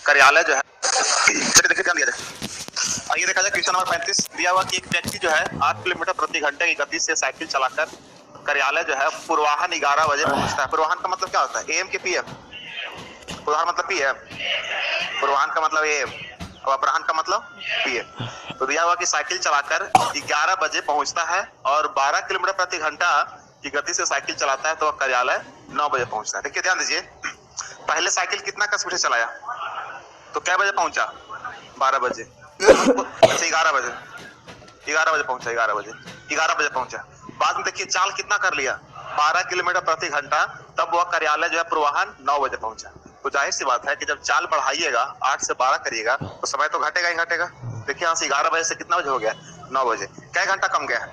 कार्यालय जो है देखिए ध्यान दिया जाए। आइए देखा जाए क्वेश्चन नंबर 35 दिया हुआ कि एक व्यक्ति जो है 8 किलोमीटर प्रति घंटे की गति से साइकिल चलाकर कार्यालय जो है पूर्वाह्न 11 बजे पहुंचता है। पूर्वाह्न का मतलब क्या होता है? एम के पीएम। पूर्वाह्न मतलब पीएम, पूर्वाह्न का मतलब एम और अपराह्न का मतलब पीएम। तो दिया हुआ कि साइकिल चलाकर 11 बजे पहुंचता है और 12 किलोमीटर प्रति घंटा की गति से साइकिल चलाता है तो वह कार्यालय 9 बजे पहुंचता है। देखिए ध्यान दीजिए, पहले साइकिल कितना का स्पीड से चलाया तो क्या बजे पहुंचा? 12 बजे। अच्छा 11 बजे, 11 बजे पहुंचा, 11 बजे पहुंचा। बाद में देखिए चाल कितना कर लिया? 12 किलोमीटर प्रति घंटा, तब वह कार्यालय जो है पूर्वाह्न 9 बजे पहुंचा। तो जाहिर सी बात है कि जब चाल बढ़ाइएगा 8 से 12 करिएगा तो समय तो घटेगा ही घटेगा। देखिए यहाँ से 11 बजे से कितना बजे हो गया? 9 बजे। क्या घंटा कम गया है?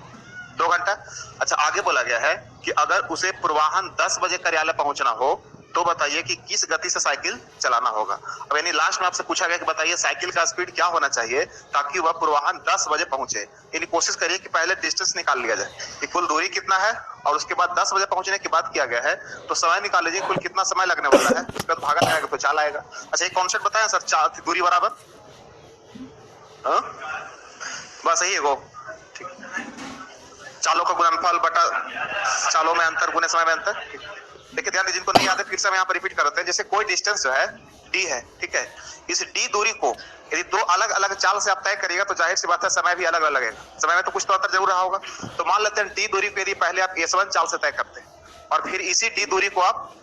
2 घंटा। अच्छा आगे बोला गया है कि अगर उसे पूर्वाह्न 10 बजे कार्यालय पहुंचना हो तो बताइए कि किस गति से साइकिल चलाना होगा। अब यानी लास्ट में आपसे पूछा गया कि बताइए साइकिल का स्पीड क्या होना चाहिए ताकि वह पूर्वाह्न 10 बजे पहुंचे। यानी कोशिश करिए कि पहले डिस्टेंस निकाल लिया जाए कि कुल दूरी कितना है और उसके बाद 10 बजे पहुंचने की बात किया गया है तो समय निकाल लीजिए कुल कितना समय लगने वाला है, उसके बाद भागा जाएगा तो चाल आएगा। अच्छा एक कॉन्सेप्ट बताया सर, चाल दूरी बराबर बस यही है वो, ठीक। चालों का गुणनफल बटा चालों में अंतर गुने समय में अंतर। देखिए ध्यान दीजिए, जिनको नहीं आते फिर से हम यहाँ पर रिपीट कर देते हैं। जैसे कोई डिस्टेंस जो है डी है, ठीक है, इस डी दूरी को यदि दो अलग अलग चाल से आप तय करिएगा तो जाहिर सी बात है समय भी अलग अलग लगेगा। समय में तो कुछ तो अंतर जरूर रहा होगा। तो मान लेते हैं डी दूरी को यदि पहले आप S1 चाल से तय करते हैं और फिर इसी डी दूरी को आप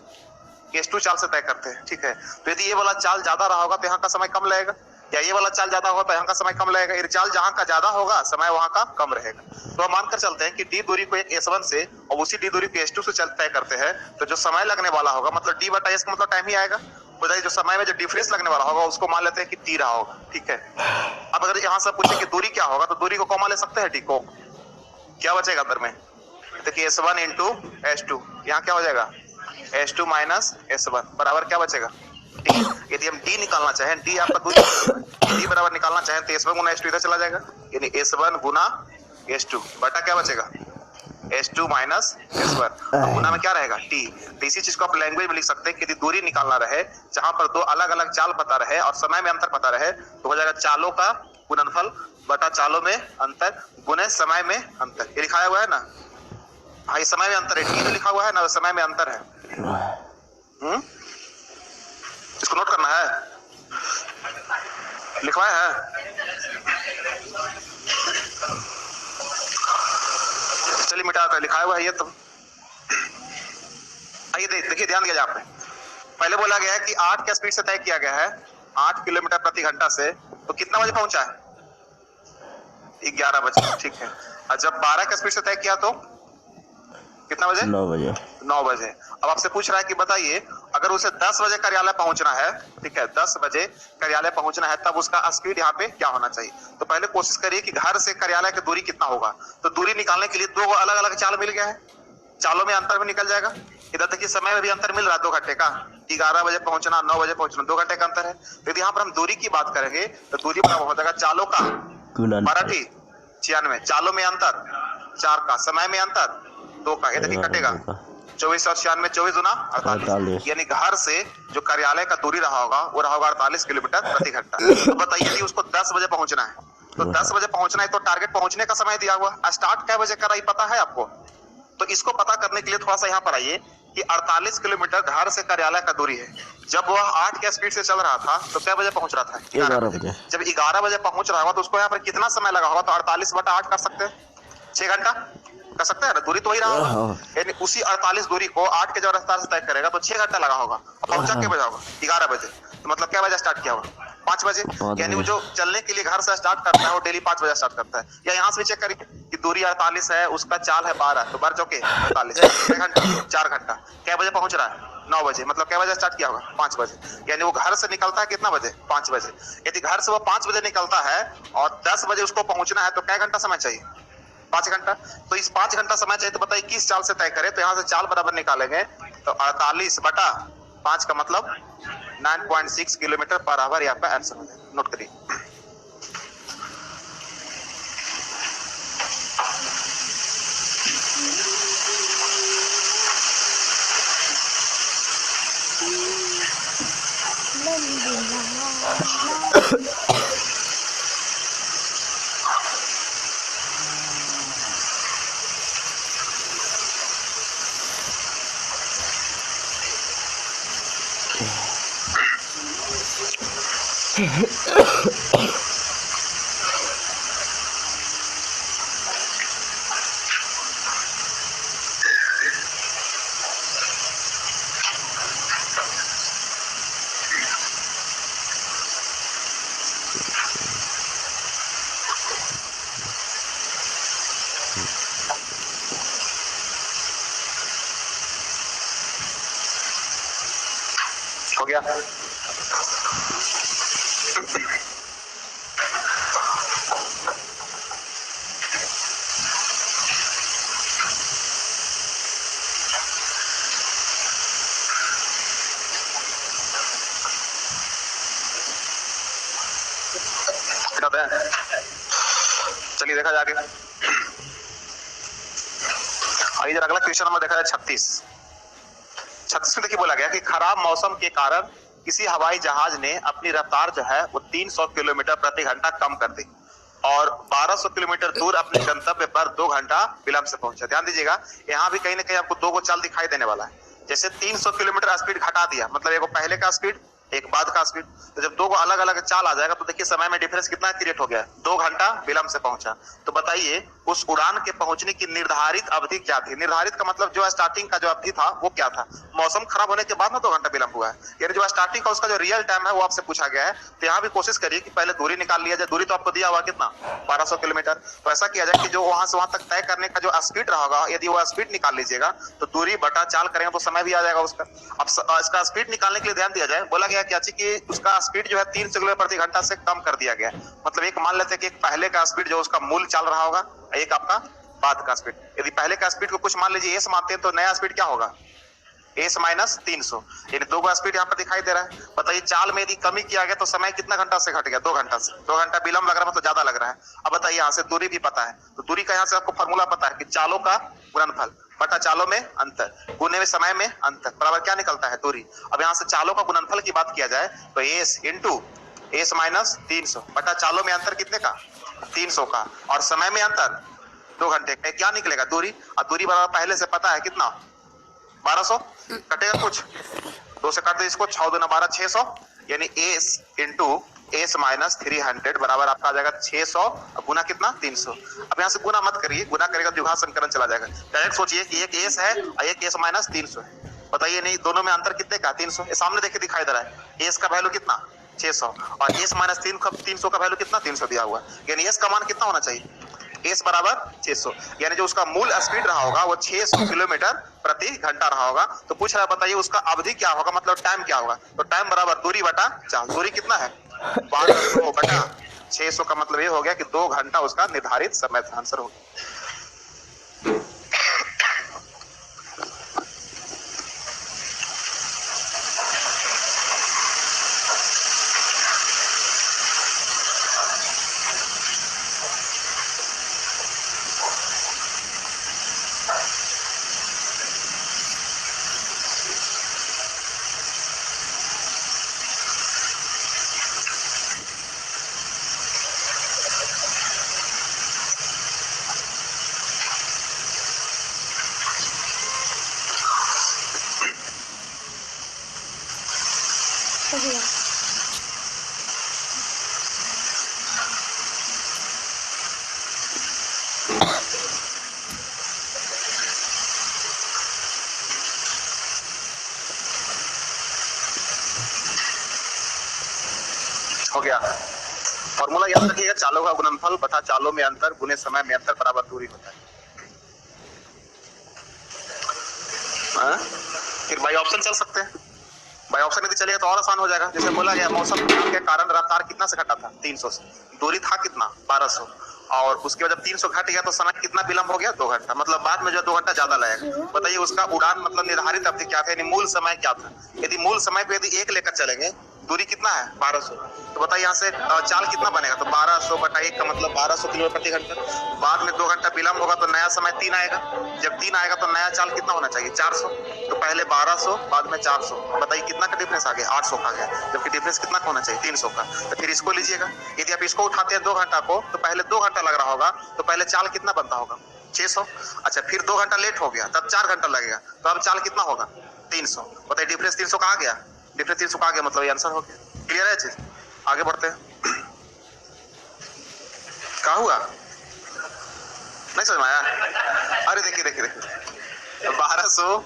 S2 चाल से तय करते हैं, ठीक है, तो यदि ये वाला चाल ज्यादा रहा होगा तो यहाँ का समय कम लगेगा, या ये वाला चाल ज्यादा होगा तो यहाँ का समय कम लगेगा। ये चाल जहाँ का ज्यादा होगा समय वहाँ का कम रहेगा। तो हम मानकर चलते हैं कि डी दूरी को एक S1 से और उसी डी दूरी को S2 से तय करते हैं तो जो समय लगने वाला होगा मतलब डी बटा एस का मतलब टाइम ही आएगा। जो समय में जो डिफरेंस लगने वाला होगा उसको मान लेते हैं कि टी रहा होगा, ठीक है। अब अगर यहाँ से पूछे कि दूरी क्या होगा तो दूरी को कॉमा ले सकते हैं, डी को, क्या बचेगा अंदर में? देखिए S1 इंटू S2, यहाँ क्या हो जाएगा? S2 माइनस S1 बराबर क्या बचेगा? डी। यदि हम डी निकालना चाहें, डी आपका दूरी, डी बराबर निकालना चाहें तो S1 गुना S2 इधर चला जाएगा, यानी S1 गुना S2 बटा क्या बचेगा? S2 minus S1। गुना में क्या रहेगा? टी। तो इसी चीज को आप लैंग्वेज में लिख सकते हैं कि यदि दूरी निकालना रहे जहां पर दो अलग अलग चाल पता रहे और समय में अंतर पता रहे तो हो जाएगा चालों का गुणनफल बटा चालों में अंतर गुने समय में अंतर। ये लिखाया हुआ है ना, हाँ ये समय में अंतर है, टी जो लिखा हुआ है ना समय में अंतर है। इसको नोट करना है, लिखवाया है। चलिए मिटा कर लिखाया हुआ है ये तो। आइए देखिए ध्यान दिया जाए आपने, पहले बोला गया है कि 8 के स्पीड से तय किया गया है 8 किलोमीटर प्रति घंटा से, तो कितना बजे पहुंचा है? 11 बजे, ठीक है। और जब 12 के स्पीड से तय किया तो कितना बजे? 9 बजे। 9 बजे। अब आपसे पूछ रहा है कि बताइए अगर उसे 10 बजे कार्यालय पहुंचना है, ठीक है, 10 बजे कार्यालय पहुंचना है तब उसका स्पीड यहाँ पे क्या होना चाहिए? तो पहले कोशिश करिए कि घर से कार्यालय की दूरी कितना होगा। तो दूरी निकालने के लिए दो अलग अलग चाल मिल गया है, चालों में अंतर भी निकल जाएगा। इधर देखिए समय में भी अंतर मिल रहा है 2 घंटे का, 11 बजे पहुंचना 9 बजे पहुंचना 2 घंटे का अंतर है। तो यहाँ पर हम दूरी की बात करेंगे तो दूरी बराबर हो जाएगा चालों का 12 96, चालों में अंतर 4 का, समय में अंतर 2 का, ये देखिए कटेगा 24 और 96, 24 गुना 48, यानी घर से जो कार्यालय का दूरी रहा होगा वो रहा होगा 48 किलोमीटर प्रति घंटा। तो बताइए यदि उसको 10 बजे पहुंचना है तो 10 बजे पहुंचना है तो टारगेट पहुंचने का समय दिया हुआ, स्टार्ट क्या बजे कर रहा है पता है आपको? तो इसको पता करने के लिए थोड़ा सा यहाँ पर आइए कि 48 किलोमीटर घर से कार्यालय का दूरी है। जब वह 8 के स्पीड से चल रहा था तो क्या बजे पहुंच रहा था? 11 बजे। जब 11 बजे पहुंच रहा होगा तो उसको यहाँ पर कितना समय लगा होगा? तो 48 बटा 8 कर सकते हैं, 6 घंटा कर सकते हैं ना, दूरी तो वही रहा होगा। यानी उसी 48 दूरी को 8 के जब रफ्तार से तय करेगा तो 6 घंटा लगा होगा। पहुंचा क्या बजा होगा? 11 बजे। तो मतलब क्या बजे स्टार्ट किया होगा? 5 बजे। यानी वो जो चलने के लिए घर से स्टार्ट करता है वो डेली 5 बजे स्टार्ट करता है। या यहाँ से चेक करिए कि दूरी 48 है, उसका चाल है 12, तो 12 चौके 48, 6 घंटा 4 घंटा। क्या बजे पहुंच रहा है? 9 बजे। मतलब क्या बजे स्टार्ट किया होगा? 5 बजे। यानी वो घर से निकलता है कितना बजे? 5 बजे। यदि घर से वो 5 बजे निकलता है और 10 बजे उसको पहुंचना है तो क्या घंटा समय चाहिए? 5 घंटा। तो इस 5 घंटा समय चाहिए तो बताइए किस चाल से तय करें? तो यहाँ से चाल बराबर निकालेंगे तो 48 बटा 5 का मतलब 9.6 किलोमीटर पर आवर यहाँ पे आंसर हो जाएगा। नोट करिए। हो गया। चलिए देखा जाके, आइए जरा अगला क्वेश्चन नंबर देखा जाए 36 में देखिए बोला गया कि खराब मौसम के कारण किसी हवाई जहाज ने अपनी रफ्तार जो है वो 300 किलोमीटर प्रति घंटा कम कर दी और 1200 किलोमीटर दूर अपने गंतव्य पर 2 घंटा विलंब से पहुंचा। ध्यान दीजिएगा, यहाँ भी कहीं ना कहीं आपको दो गो चाल दिखाई देने वाला है। जैसे 300 किलोमीटर स्पीड घटा दिया, मतलब एक पहले का स्पीड एक बाद का स्पीड, तो जब दो को अलग अलग चाल आ जाएगा तो देखिए समय में डिफरेंस कितना क्रिएट हो गया, 2 घंटा विलंब से पहुंचा। तो बताइए उस उड़ान के पहुंचने की निर्धारित अवधि क्या थी? निर्धारित का मतलब जो स्टार्टिंग का जो अवधि था वो क्या था? मौसम खराब होने के बाद ना 2 घंटा विलंब हुआ है, यानी जो स्टार्टिंग का उसका जो रियल टाइम है वो आपसे पूछा गया है। तो यहाँ भी कोशिश करिए कि पहले दूरी निकाल लिया जाए। दूरी तो आपको दिया हुआ कितना, 1200 किलोमीटर। तो ऐसा किया जाए कि जो वहां से वहां तक तय करने का जो स्पीड रहा होगा, यदि वो स्पीड निकाल लीजिएगा तो दूरी बटा चाल करेंगे तो समय भी आ जाएगा उसका। अब इसका स्पीड निकालने के लिए ध्यान दिया जाए, बोला गया कि उसका स्पीड जो है 300 किलोमीटर प्रति घंटा से कम कर दिया गया। मतलब एक मान लेते हैं कि एक पहले का स्पीड जो उसका मूल चल रहा होगा, एक आपका बाद का स्पीड। यदि पहले का स्पीड को कुछ मान लीजिए एस मानते हैं तो नया स्पीड क्या होगा, एस माइनस 300, यानी 2 का स्पीड यहाँ पर दिखाई दे रहा है। बताइए चाल में यदि कमी किया गया तो समय कितना घंटा से घट गया, 2 घंटा से। 2 घंटा विलंब लग रहा है, मतलब ज्यादा लग रहा है। अब बताइए यहाँ से दूरी भी पता है, तो दूरी का यहाँ से आपको फॉर्मूला पता है कि चालों का गुणनफल बटा चालों में अंतर गुने में समय में अंतर बराबर क्या निकलता है, दूरी। अब यहाँ से चालों का गुणनफल की बात किया जाए तो एस इंटू एस माइनस 300 बटा चालों में अंतर कितने का, 300 का, और समय में अंतर 2 घंटे का, क्या निकलेगा, दूरी। और दूरी बराबर पहले से पता है कितना, 1200, कटेगा कुछ, 2 से काट दे इसको, 6 दूना 12, 600, यानी एस इंटू एस माइनस 300 बराबर आपका आ जाएगा 600 गुना कितना, 300। अब यहाँ से गुना मत करिए, गुना करेगा तो विभाजन संकलन चला जाएगा। डायरेक्ट सोचिए कि एक एस है और एक एस माइनस 300 है। बताइए नहीं दोनों में अंतर कितने का, 300। ये सामने देखिए दिखाई दे रहा है, एस का वैल्यू कितना 600 और एस माइनस 300 का वैल्यू कितना 300 दिया हुआ, यानी एस का मान कितना होना चाहिए, एस बराबर 600, यानी जो उसका मूल स्पीड रहा होगा वो 600 किलोमीटर प्रति घंटा रहा होगा। तो पूछ रहा है बताइए उसका अवधि क्या होगा, मतलब टाइम क्या होगा। तो टाइम बराबर दूरी बटा चाल, दूरी कितना है 1200 बटा 600 का मतलब ये हो गया कि 2 घंटा उसका निर्धारित समय था। आंसर हो गया। फॉर्मूला याद रखिएगा, चालों का गुणनफल बटा चालों में अंतर गुने समय में अंतर बराबर दूरी होता है। फिर बाई ऑप्शन चल सकते हैं, बाई ऑप्शन यदि चलेगा तो और आसान हो जाएगा। जैसे बोला गया मौसम के कारण रफ्तार कितना से घटा था, 300 से, दूरी था कितना 1200, और उसके बाद जब 300 घट गया तो समय कितना विलंब हो गया 2 घंटा, मतलब बाद में जो 2 घंटा ज्यादा लगेगा। बताइए उसका उड़ान मतलब निर्धारित अवधि क्या था, यानी मूल समय क्या था। यदि मूल समय को यदि 1 लेकर चलेंगे दूरी कितना है 1200। तो बताइए यहाँ से चाल कितना बनेगा, तो 1200 बटा 1 का मतलब 1200 किलोमीटर प्रति घंटा। बाद में 2 घंटा विलंब होगा तो नया समय 3 आएगा। जब 3 आएगा तो नया चाल कितना होना चाहिए 400। तो पहले 1200 बाद में 400, बताइए कितना का डिफरेंस आ गया 800 का आ गया, जबकि डिफरेंस कितना का होना चाहिए 300 का। तो फिर इसको लीजिएगा, यदि आप इसको उठाते हैं 2 घंटा को तो पहले 2 घंटा लग रहा होगा, तो पहले चाल कितना बनता होगा 600। अच्छा फिर 2 घंटा लेट हो गया तब 4 घंटा लगेगा, तो अब चाल कितना होगा 300। बताइए डिफरेंस 300 का आ गया, डिफरेंस 300 का आ गया, मतलब ये आंसर हो गया। क्लियर है चीज, आगे बढ़ते हैं। क्या हुआ नहीं समझ में आया? अरे देखिए देखिए देखिए 1200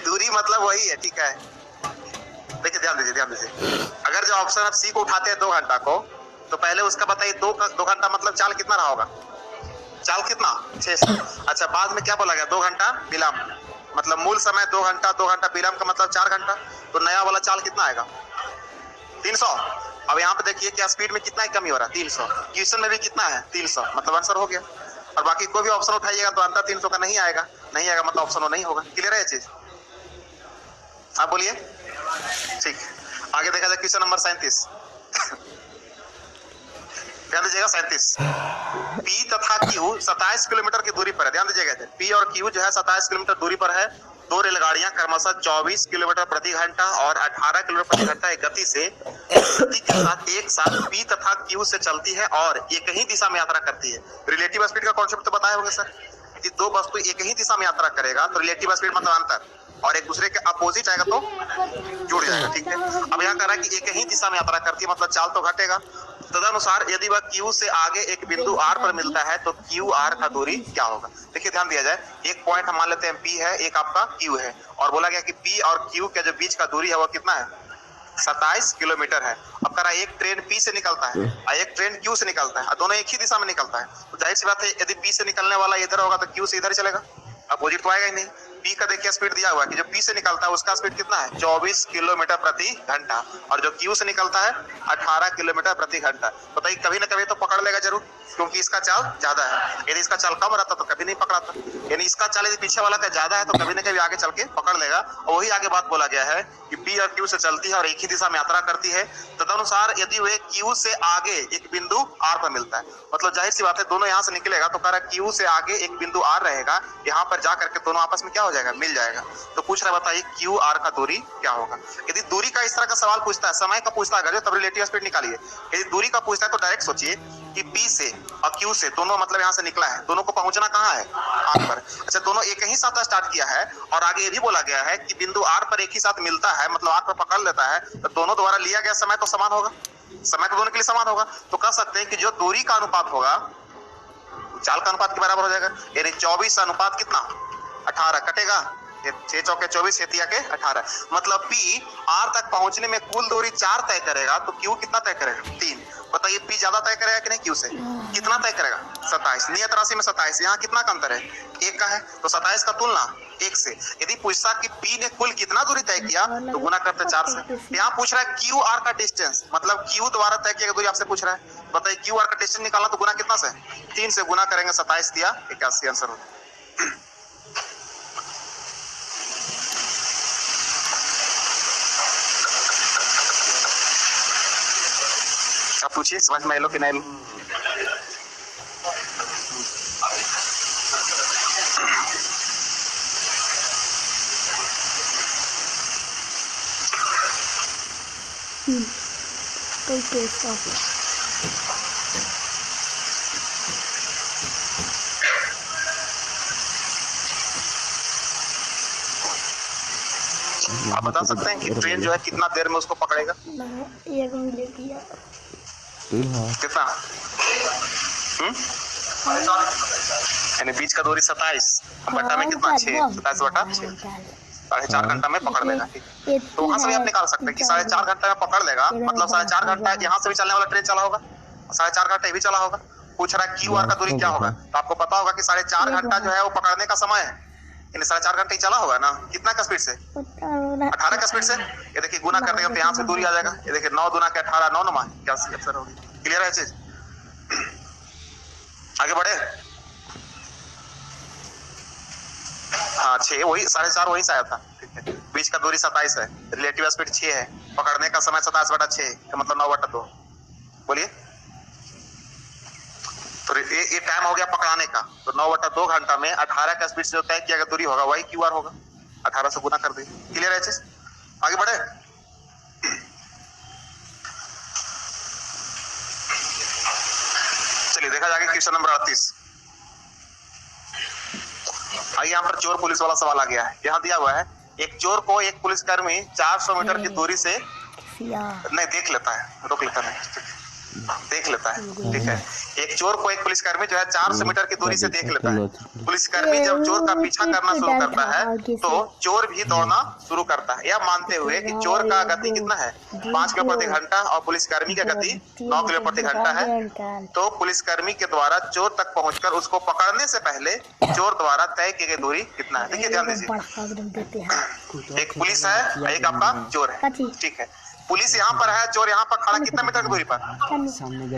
दूरी मतलब वही है, ठीक है। देखिए ध्यान दीजिए ध्यान दीजिए, अगर जो ऑप्शन आप सी को उठाते हैं 2 घंटा को, तो पहले उसका बताइए 2 घंटा मतलब चाल कितना रहा होगा, चाल कितना 600। अच्छा बाद में क्या बोला गया 2 घंटा विलंब, मतलब मूल समय 2 घंटा, 2 घंटा विलंब का मतलब 4 घंटा, तो नया वाला चाल कितना आएगा 300। अब यहाँ पे देखिए क्या स्पीड में कितना कमी हो रहा है 300, क्वेश्चन में भी कितना है 300, मतलब आंसर हो गया। और बाकी कोई भी ऑप्शन उठाइएगा तो अंतर 300 का नहीं आएगा, नहीं आएगा मतलब ऑप्शन वो नहीं होगा। क्लियर है ये चीज, आप बोलिए। ठीक, आगे देखा जाए क्वेश्चन नंबर 37। ध्यान दीजिएगा 37, पी तथा क्यू 27 किलोमीटर की दूरी पर है। ध्यान दीजिएगा पी और क्यू जो है 27 किलोमीटर दूरी पर है। 2 रेलगाड़ियां क्रमशः 24 किलोमीटर प्रति घंटा और 18 किलोमीटर प्रति घंटा की गति से एक साथ पी तथा क्यू से चलती है और एक ही दिशा में यात्रा करती है। रिलेटिव स्पीड का कॉन्सेप्ट तो बताए होंगे सर, कि 2 वस्तु एक ही दिशा में यात्रा करेगा तो रिलेटिव स्पीड मतलब अंतर, और एक दूसरे के अपोजिट आएगा तो जुड़ जाएगा। ठीक है, अब यहाँ कह रहा है कि एक ही दिशा में यात्रा करती है मतलब चाल तो घटेगा। तदनुसार यदि वह Q से आगे एक बिंदु R पर मिलता है तो QR का दूरी क्या होगा। देखिए ध्यान दिया जाए, एक पॉइंट हम मान लेते हैं P है, एक आपका Q है, और बोला गया कि P और Q के जो बीच का दूरी है वो कितना है 27 किलोमीटर है। अब कह रहा है एक ट्रेन P से निकलता है और एक ट्रेन Q से निकलता है, और दोनों एक ही दिशा में निकलता है, तो जाहिर सी बात है यदि P से निकलने वाला इधर होगा तो Q से इधर चलेगा, अपोजिट तो आएगा ही नहीं। P का देखिए स्पीड दिया हुआ है कि जो P से निकलता है उसका स्पीड कितना है 24 किलोमीटर प्रति घंटा, और जो Q से निकलता है 18 किलोमीटर प्रति घंटा। बताइए कभी ना कभी तो पकड़ लेगा जरूर, क्योंकि इसका चाल ज्यादा है। यदि इसका चाल कम रहता तो कभी नहीं पकड़ाता, यानी इसका चाल यदि पीछे वाला का ज्यादा है तो कभी ना कभी आगे चल के पकड़ लेगा। और वही आगे बात बोला गया है कि P और Q से चलती है और एक ही दिशा में यात्रा करती है, तदनुसार यदि वे Q से आगे एक बिंदु R पर मिलता है, मतलब जाहिर सी बात है दोनों यहाँ से निकलेगा तो कह रहा है Q से आगे एक बिंदु R रहेगा, यहाँ पर जाकर के दोनों आपस में क्या हो जाएगा मिल जाएगा। तो पूछ रहा है बताइए QR का दूरी क्या होगा। यदि दूरी का इस तरह का सवाल पूछता है, समय का पूछता है तब रिलेटिव स्पीड निकालिए। यदि दूरी का पूछता है तो डायरेक्ट सोचिए कि P से और Q से दोनों मतलब यहाँ से निकला है, दोनों को पहुंचना कहाँ है R पर। अच्छा दोनों एक ही साथ स्टार्ट किया है, और आगे ये भी बोला गया है कि बिंदु R पर एक ही साथ मिलता है, मतलब R पर पकड़ लेता है, तो दोनों द्वारा लिया गया समय तो समान होगा, समय तो दोनों के लिए समान होगा। तो कह सकते हैं कि जो दूरी का अनुपात होगा चाल का अनुपात के बराबर हो जाएगा, यानी 24 अनुपात कितना 18 कटेगा, 6 चौके 24 7 के 18, मतलब P R तक पहुंचने में कुल दूरी 4 तय करेगा तो Q कितना तय करेगा 3। बताइए P ज्यादा तय करेगा कि नहीं Q से, कितना तय करेगा 27, नियत राशि में 27, यहाँ कितना का अंतर है 1 का है, तो 27 का तुलना 1 से। यदि पूछता कि P ने कुल कितना दूरी तय किया तो गुना करते 4 से। यहाँ पूछ रहा है QR का डिस्टेंस, मतलब Q द्वारा तय किया दूरी आपसे पूछ रहा है। बताइए QR का डिस्टेंस निकालना तो गुना कितना से 3 से गुना करेंगे, 27 दिया 81 आंसर होगा। आप पूछिए समझ में लो कि नहीं लो। आप बता सकते हैं कि ट्रेन जो है कितना देर में उसको पकड़ेगा कितना, यानी बीच का दूरी 27 बट्टा में कितना 6, 27 बटा 6, 4.5 घंटा में पकड़ लेगा। ठीक, तो वहां से भी आप निकाल सकते हैं कि 4.5 घंटा में पकड़ लेगा, मतलब 4.5 घंटा यहाँ से भी चलने वाला ट्रेन चला होगा, 4.5 घंटा भी चला होगा। पूछ रहा है QR का दूरी क्या होगा, तो आपको पता होगा कि 4.5 घंटा जो है वो पकड़ने का समय है, यानी 4.5 घंटे ही चला होगा ना, कितना का स्पीड से 18 का स्पीड से। ये देखिए गुना कर देगा तो यहाँ से दूरी आ जाएगा, ये देखिए 9 दूना के 18, 9 9 क्या आंसर होगी। क्लियर है चीज, आगे बढ़े। हाँ 6 वही 4.5 वही से आया था। बीच का दूरी 27 है, रिलेटिव स्पीड 6 है, पकड़ने का समय 27/6 का मतलब 9/2। बोलिए, तो ये टाइम हो गया पकड़ाने का। तो 9/2 घंटा में 18 का स्पीड से जो तय किया गया दूरी होगा वही QR होगा। 18 से गुना कर दिए। क्लियर है चीज? आगे बढ़े। चलिए देखा जाएगा क्वेश्चन नंबर 38। आइए यहाँ पर चोर पुलिस वाला सवाल आ गया है। यहाँ दिया हुआ है एक चोर को एक पुलिसकर्मी 400 मीटर की दूरी से नहीं देख लेता है, रोक लेता नहीं, देख लेता है, ठीक है। एक चोर को एक पुलिसकर्मी जो है 400 मीटर की दूरी से देख लेता है। पुलिसकर्मी जब चोर का पीछा करना शुरू करता है तो चोर भी दौड़ना शुरू करता है, यह मानते हुए कि चोर का गति कितना है 5 किलोमीटर प्रति घंटा और पुलिसकर्मी का गति 9 किलोमीटर प्रति घंटा है। तो पुलिसकर्मी के द्वारा चोर तक पहुंचकर उसको पकड़ने से पहले चोर द्वारा तय की गई दूरी कितना है? देखिए ध्यान दीजिए, एक पुलिस है, एक आपका चोर है, ठीक है। पुलिस यहाँ पर है, चोर यहाँ पर खड़ा कितना मीटर की दूरी पर?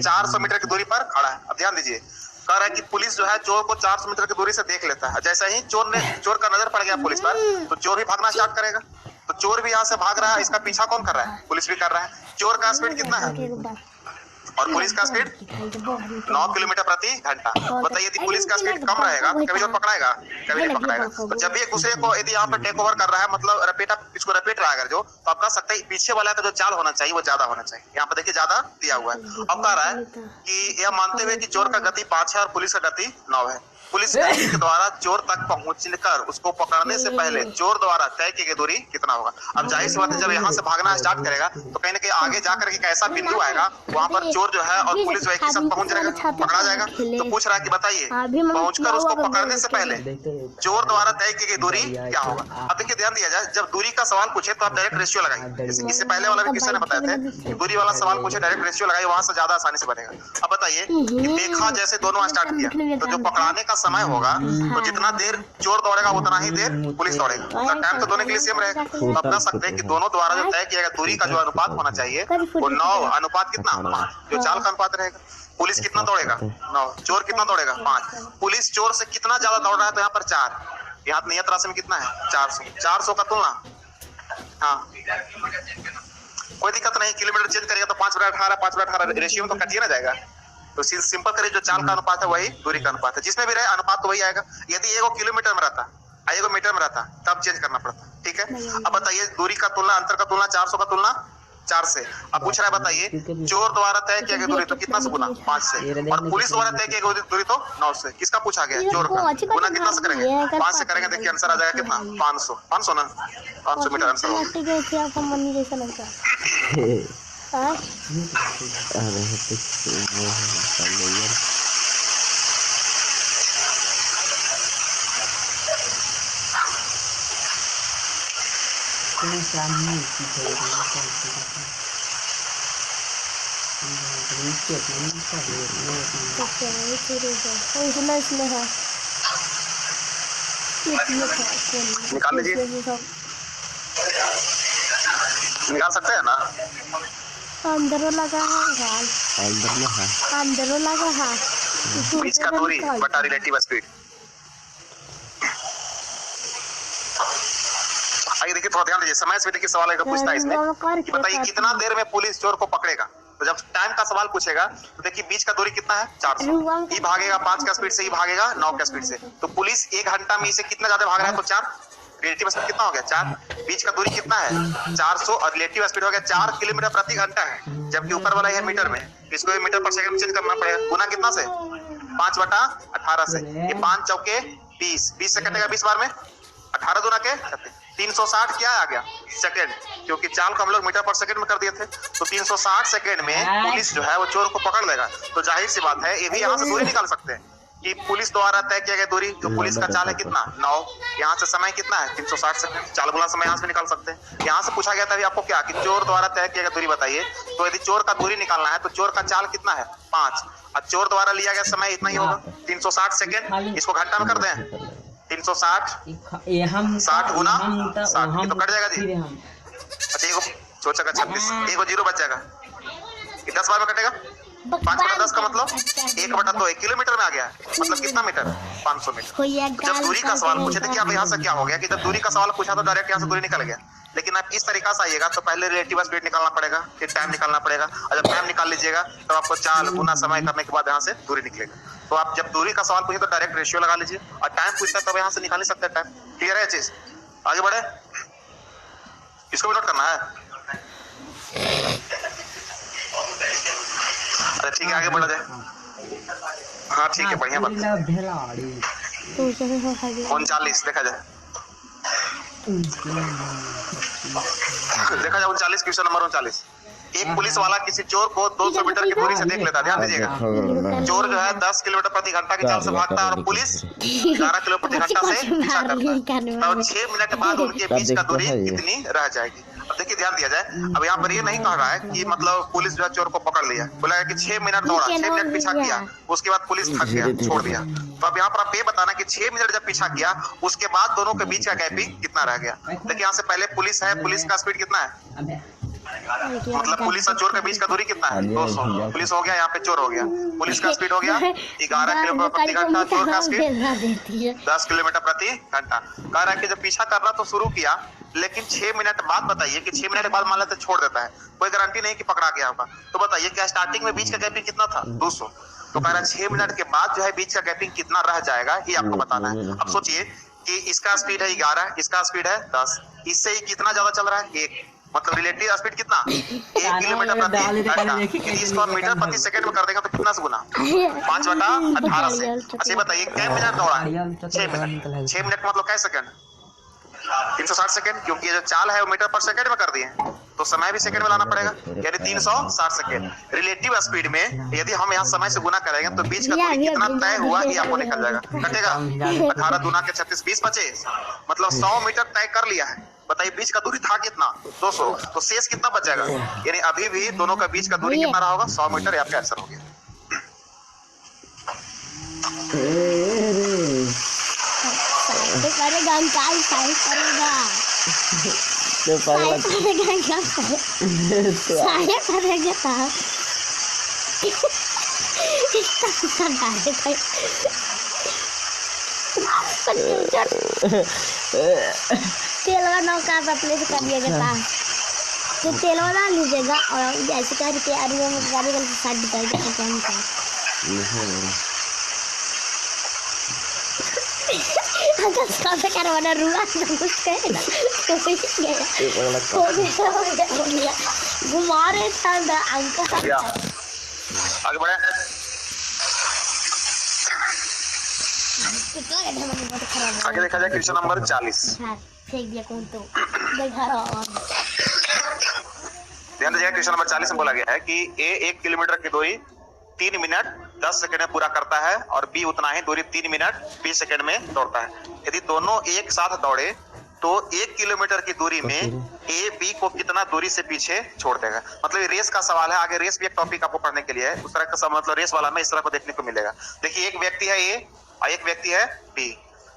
400 मीटर की दूरी पर खड़ा है। अब ध्यान दीजिए, कह रहा है कि पुलिस जो है चोर को 400 मीटर की दूरी से देख लेता है। जैसे ही चोर का नजर पड़ गया पुलिस पर तो चोर भी भागना स्टार्ट करेगा। तो चोर भी यहाँ से भाग रहा है, इसका पीछा कौन कर रहा है? पुलिस भी कर रहा है। चोर का स्पीड कितना है और पुलिस का स्पीड 9 किलोमीटर प्रति घंटा। बताइए यदि पुलिस का स्पीड कम रहेगा कभी जो पकड़ाएगा, कभी नहीं पकड़ाएगा। तो जब भी एक दूसरे को यदि यहाँ पर टेक ओवर कर रहा है, मतलब इसको रपेट रहा है अगर जो, तो आप कह सकते हैं पीछे वाला का जो चाल होना चाहिए वो ज्यादा होना चाहिए। यहाँ पर देखिए ज्यादा दिया हुआ है। अब कह रहा है कि यह मानते हुए कि चोर का गति 5 है और पुलिस का गति 9 है। पुलिसकर्मी के द्वारा चोर तक पहुंचकर उसको पकड़ने से पहले चोर द्वारा तय की गई दूरी कितना होगा? अब जाहिर सी बात है जब यहाँ से भागना स्टार्ट करेगा तो कहीं ना कहीं आगे जाकर के ऐसा बिंदु आएगा वहां पर चोर जो है और पुलिस जो एक ही साथ पहुंच जाएगा, पकड़ा जाएगा। तो पूछ रहा है कि बताइए पहुंचकर उसको पकड़ने से पहले चोर द्वारा तय की गई दूरी क्या होगा? अब देखिए ध्यान दिया जाए, जब दूरी का सवाल पूछे तो आप डायरेक्ट रेशियो लगाइए। इससे पहले वाला भी क्वेश्चन ने बताए थे दूरी वाला सवाल पूछे डायरेक्ट रेशियो लगाइए, वहां से ज्यादा आसानी से बनेगा। अब बताइए देखा जैसे दोनों स्टार्ट किया तो जो पकड़ाने का समय होगा तो जितना देर चोर दौड़ेगा उतना ही देर पुलिस दौड़ेगा, तो टाइम तो दोनों के लिए सेम रहेगा। तो आप कह सकते हैं कि दोनों द्वारा जो तय किया गया दूरी का जो अनुपात होना चाहिए वो 9 अनुपात कितना 5, जो चाल का अनुपात रहेगा। पुलिस कितना दौड़ेगा 9, चोर कितना दौड़ेगा 5। पुलिस चोर से कितना ज्यादा दौड़ रहा है तो यहाँ पर 4, यहाँ नियत राशि में कितना है 400 का तुलना। हाँ कोई दिक्कत नहीं, किलोमीटर चेंज करेगा तो 5/18 5/18 रेशियो में तो कटिए ना जाएगा। तो सिंपल करिए, जो चाल का अनुपात है वही दूरी का अनुपात है, जिसमें भी रहे अनुपात तो वही आएगा। यदि एगो किलोमीटर में रहता एगो मीटर में रहता तब चेंज करना पड़ता, ठीक है। अब बताइए दूरी का तुलना, अंतर का तुलना 400 का तुलना 4 से। अब पूछ रहा है बताइए चोर द्वारा तय किया गया दूरी तो कितना से गुना 5 से, और पुलिस द्वारा तय किया गया दूरी तो 9 से। किसका पूछा गया? चोर का। गुना कितना से करेंगे? 5 से करेंगे। देखिए आंसर आ जाएगा कितना 500 ना 500 मीटर आंसर होगा। निकाल लीजिए, निकाल सकते हैं ना? अंदर लगा है, अंदर लगा है। बीच का दूरी बटा रिलेटिव स्पीड। आइए देखिए थोड़ा ध्यान दीजिए, समय से देखिए सवाल पूछता है इसमें कि बताइए कितना देर में पुलिस चोर को पकड़ेगा। तो जब टाइम का सवाल पूछेगा तो देखिए बीच का दूरी कितना है 400, ये भागेगा 5 का स्पीड से, ये भागेगा 9 का स्पीड से। तो पुलिस 1 घंटा में इसे कितना ज्यादा भाग रहा है तो 4, रिलेटिव स्पीड कितना हो गया 4, बीच का दूरी कितना है 400 और रिलेटिव स्पीड हो गया 4 किलोमीटर प्रति घंटा है, जबकि ऊपर वाला है मीटर में, इसको मीटर पर सेकंड चेंज करना पड़ेगा। गुना कितना से 5/18 से, ये 5 चौके 20, 20 से कटेगा 20 बार में 18 दूना के 360 क्या आ गया सेकंड, क्योंकि चाल को हम लोग मीटर पर सेकंड में कर दिए थे। तो 360 सेकंड में पुलिस जो है वो चोर को पकड़ लेगा। तो जाहिर सी बात है ये भी यहाँ से दूरी निकाल सकते हैं कि पुलिस द्वारा तय किया गया दूरी, जो पुलिस का चाल है कितना 9, यहाँ से समय कितना है 360 सेकंड, चाल गुना समय यहाँ से निकाल सकते हैं। यहाँ से पूछा गया था आपको क्या कि चोर द्वारा तय किया गया दूरी बताइए। तो यदि चोर का दूरी निकालना है तो चोर का चाल कितना है 5 और चोर द्वारा लिया गया समय इतना ही होगा 360 सेकंड। इसको घंटा में कर दें 360 60 गुना 60 तो कट जाएगा जी। अच्छा एगो सोचा का 26, एगो 0 बच जाएगा, 10 बार में कटेगा 5/10 का मतलब 1/2 किलोमीटर में आ गया, मतलब कितना मीटर, 500 मीटर। जब दूरी का सवाल पूछे थे कि अब यहाँ से क्या हो गया कि जब दूरी का सवाल पूछा तो डायरेक्ट यहाँ से दूरी निकल गया, लेकिन आप इस तरीका से आइएगा तो पहले रिलेटिव स्पीड निकालना पड़ेगा, फिर टाइम निकालना पड़ेगा, और जब टाइम निकाल लीजिएगा तो आपको चाल गुना समय करने के बाद यहाँ से दूरी निकलेगा। तो आप जब दूरी का सवाल पूछे तो डायरेक्ट रेशियो लगा लीजिए, और टाइम पूछता है तब यहाँ से निकाल नहीं सकते टाइम। क्लियर है चीज? आगे बढ़े, इसको भी नोट करना है। अरे ठीक है, आगे बढ़ा जाए। हाँ ठीक है, बढ़िया बात। 39 देखा जाए, 39 क्वेश्चन नंबर 39। एक पुलिस वाला किसी चोर को 200 मीटर की दूरी से देख लेता है, ध्यान दीजिएगा। चोर जो है 10 किलोमीटर प्रति घंटा की चाल से भागता है और पुलिस 11 किलोमीटर प्रति घंटा से पीछा करता है, तब 6 मिनट बाद उनके बीच का दूरी कितनी रह जाएगी। अब देखिए ध्यान दिया जाए, अब यहाँ पर ये नहीं कह रहा है कि मतलब पुलिस जो है चोर को पकड़ लिया, बोला कि 6 मिनट दौड़ा, 6 मिनट पीछा किया, उसके बाद पुलिस थक गया, छोड़ दिया। तो अब यहाँ पर आप ये बताना कि 6 मिनट जब पीछा किया उसके बाद दोनों के बीच का गैपिंग कितना रह गया। देखिए यहाँ से पहले पुलिस है, पुलिस का स्पीड कितना है, मतलब पुलिस और चोर के बीच का दूरी कितना है, 200। पुलिस हो गया, यहाँ पे चोर हो गया, पुलिस का स्पीड हो गया 11 किलोमीटर प्रति घंटा, चोर का स्पीड 10 किलोमीटर प्रति घंटा। कह रहा है कि जब पीछा करना तो शुरू किया, लेकिन 6 मिनट बाद बताइए कि 6 मिनट बाद मान लेते छोड़ देता है, कोई गारंटी नहीं कि पकड़ा गया होगा, तो बताइए क्या स्टार्टिंग में बीच का गैपिंग कितना था, 200। तो कह रहा है 6 मिनट के बाद जो है बीच का गैपिंग कितना रह जाएगा, ये आपको बताना है। अब सोचिए कि इसका स्पीड है 11, इसका स्पीड है 10, इससे ही कितना ज्यादा चल रहा है, 1, मतलब रिलेटिव स्पीड कितना, 1 किलोमीटर प्रति घंटा। इसको आप मीटर प्रति सेकंड में कर देंगे तो कितना से गुना, 5/18 से। अच्छा बताइए क्या मिनट दौड़ा है, 6 मिनट। 6 मिनट मतलब क्या सेकंड, 360 सेकंड, क्योंकि ये जो चाल है वो मीटर पर सेकंड में कर दिए, तो समय भी सेकंड में लाना पड़ेगा, यानी 360 सेकंड। रिलेटिव स्पीड में यदि हम यहाँ समय से गुना करेंगे तो बीच का दूरी कितना तय हुआ ये आपको निकल जाएगा, कटेगा 18 दूना के 36, 20 बचे, मतलब 100 मीटर तय कर लिया है। बताइए बीच का दूरी था कितना, 200, तो शेष कितना बच जाएगा, यानी अभी भी दोनों का बीच का दूरी कितना रहा होगा, 100 मीटर। ये आपका आंसर हो गया। करेगा अंकल, साइड करेगा, तो पागल करेगा, साइड करेगा साहब, तेलवा नौका अपने से करिएगा साहब, तो तेलवा डाल लीजिएगा और जैसे कर तैयारियों में गाड़ी का साइड बताइएगा तो कौन सा अगर करवाना रुआ घुमा रहे था अंकल। आगे बढ़े, आगे देखा जाए क्वेश्चन नंबर 40। फेंक दिया कौन तो देखा रहा। ध्यान दीजिएगा, क्वेश्चन नंबर 40 में बोला गया है कि ए 1 किलोमीटर की दूरी 3 मिनट 10 सेकंड में पूरा करता है और बी उतना ही दूरी 3 मिनट 20 सेकंड में दौड़ता है। यदि दोनों एक साथ दौड़े तो 1 किलोमीटर की दूरी में ए बी को कितना दूरी से पीछे छोड़ देगा। मतलब ये रेस का सवाल है, आगे रेस भी एक टॉपिक आपको पढ़ने के लिए है, उस तरह का मतलब रेस वाला में इस तरह को देखने को मिलेगा। देखिए एक व्यक्ति है ए और एक व्यक्ति है बी।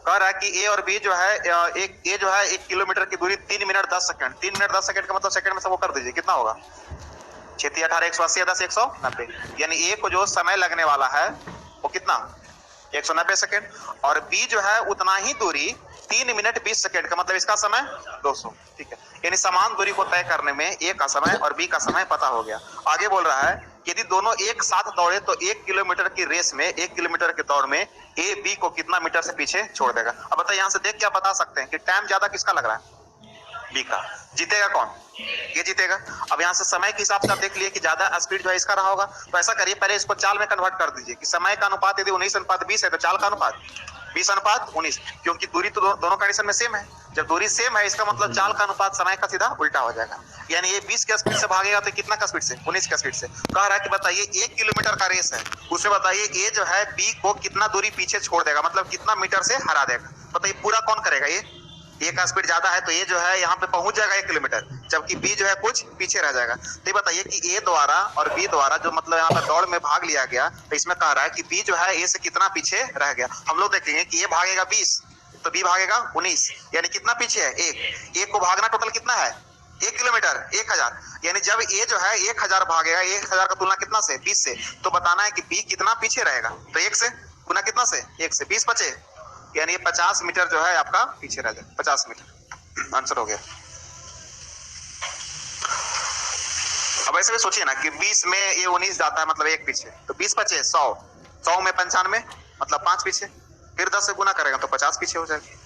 कह रहा है कि ए और बी जो है एक ए जो है 1 किलोमीटर की दूरी 3 मिनट 10 सेकंड, 3 मिनट 10 सेकंड का मतलब सेकंड में सब वो कर दीजिए, कितना होगा 6 18 180 10 190, यानी ए को जो समय लगने वाला है वो कितना 190 सेकंड, और बी जो है उतना ही दूरी 3 मिनट 20 सेकंड का मतलब इसका समय 200। ठीक है, यानी समान दूरी को तय करने में ए का समय और बी का समय पता हो गया। आगे बोल रहा है यदि दोनों एक साथ दौड़े तो 1 किलोमीटर की रेस में 1 किलोमीटर की दौड़ में ए बी को कितना मीटर से पीछे छोड़ देगा। अब बताइए यहाँ से देख क्या बता सकते हैं कि टाइम ज्यादा किसका लग रहा है, बी का। जीतेगा कौन, ये जीतेगा। अब यहाँ से समय के हिसाब से आप देख लिए कि ज्यादा स्पीड जो है इसका रहा होगा, तो ऐसा करिए पहले इसको चाल में कन्वर्ट कर दीजिए कि समय का अनुपात यदि 19:20 है तो चाल का अनुपात 20:19, क्योंकि दूरी तो दोनों कंडीशन में सेम है। जब दूरी सेम है इसका मतलब चाल का अनुपात समय का सीधा उल्टा हो जाएगा, यानी ये 20 के स्पीड से भागेगा तो कितना का स्पीड से 19 के स्पीड से। कह रहा है कि बताइए 1 किलोमीटर का रेस है, उसमें बताइए ए जो है बी को कितना दूरी पीछे छोड़ देगा, मतलब कितना मीटर से हरा देगा। बताइए पूरा कौन करेगा, ए का स्पीड ज्यादा है तो ये जो है यहाँ पे पहुंच जाएगा 1 किलोमीटर, जबकि बी जो है कुछ पीछे रह जाएगा। तो ये बताइए कि ए द्वारा और बी द्वारा जो मतलब यहाँ पे दौड़ में भाग लिया गया, तो इसमें कह रहा है कि बी जो है ए से कितना पीछे रह गया। हम लोग देखेंगे कि ए भागेगा 20 तो बी भागेगा 19, यानी कितना पीछे है 1। को भागना टोटल कितना है 1 किलोमीटर 1000, यानी जब ए जो है 1000 भागेगा, 1000 का तुलना कितना से 20 से, तो बताना है कि बी कितना पीछे रहेगा। तो 1 से गुना कितना से 1 से 20 बचे, यानी 50 मीटर जो है आपका पीछे रह जाएगा, 50 मीटर आंसर हो गया। अब ऐसे भी सोचिए ना कि 20 में ये 19 जाता है, मतलब 1 पीछे, तो 20 बचे 100, 100 में 95 मतलब 5 पीछे, फिर 10 से गुना करेगा तो 50 पीछे हो जाएगा।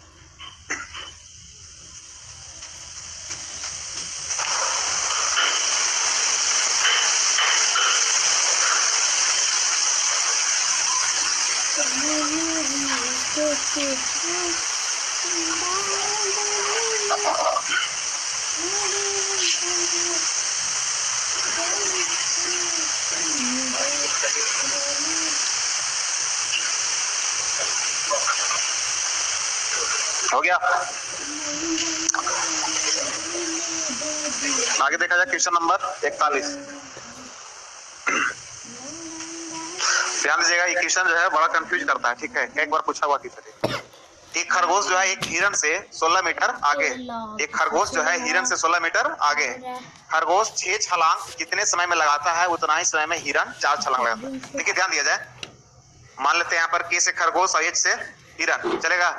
हो गया। आगे देखा जाए क्वेश्चन नंबर 41। ध्यान दीजिएगा, ये क्वेश्चन जो है बड़ा कंफ्यूज करता है, ठीक है। एक बार पूछा हुआ क्वेश्चन, एक खरगोश जो है एक हिरन से 16 मीटर आगे, एक खरगोश जो है हिरन से 16 मीटर आगे, खरगोश 6 छलांग कितने समय में लगाता है, उतना ही समय में हिरन 4 छलांग लगाता है। देखिए ध्यान दिया जाए, मान लेते हैं यहाँ पर के से खरगोश और एच से हिरन, चलेगा।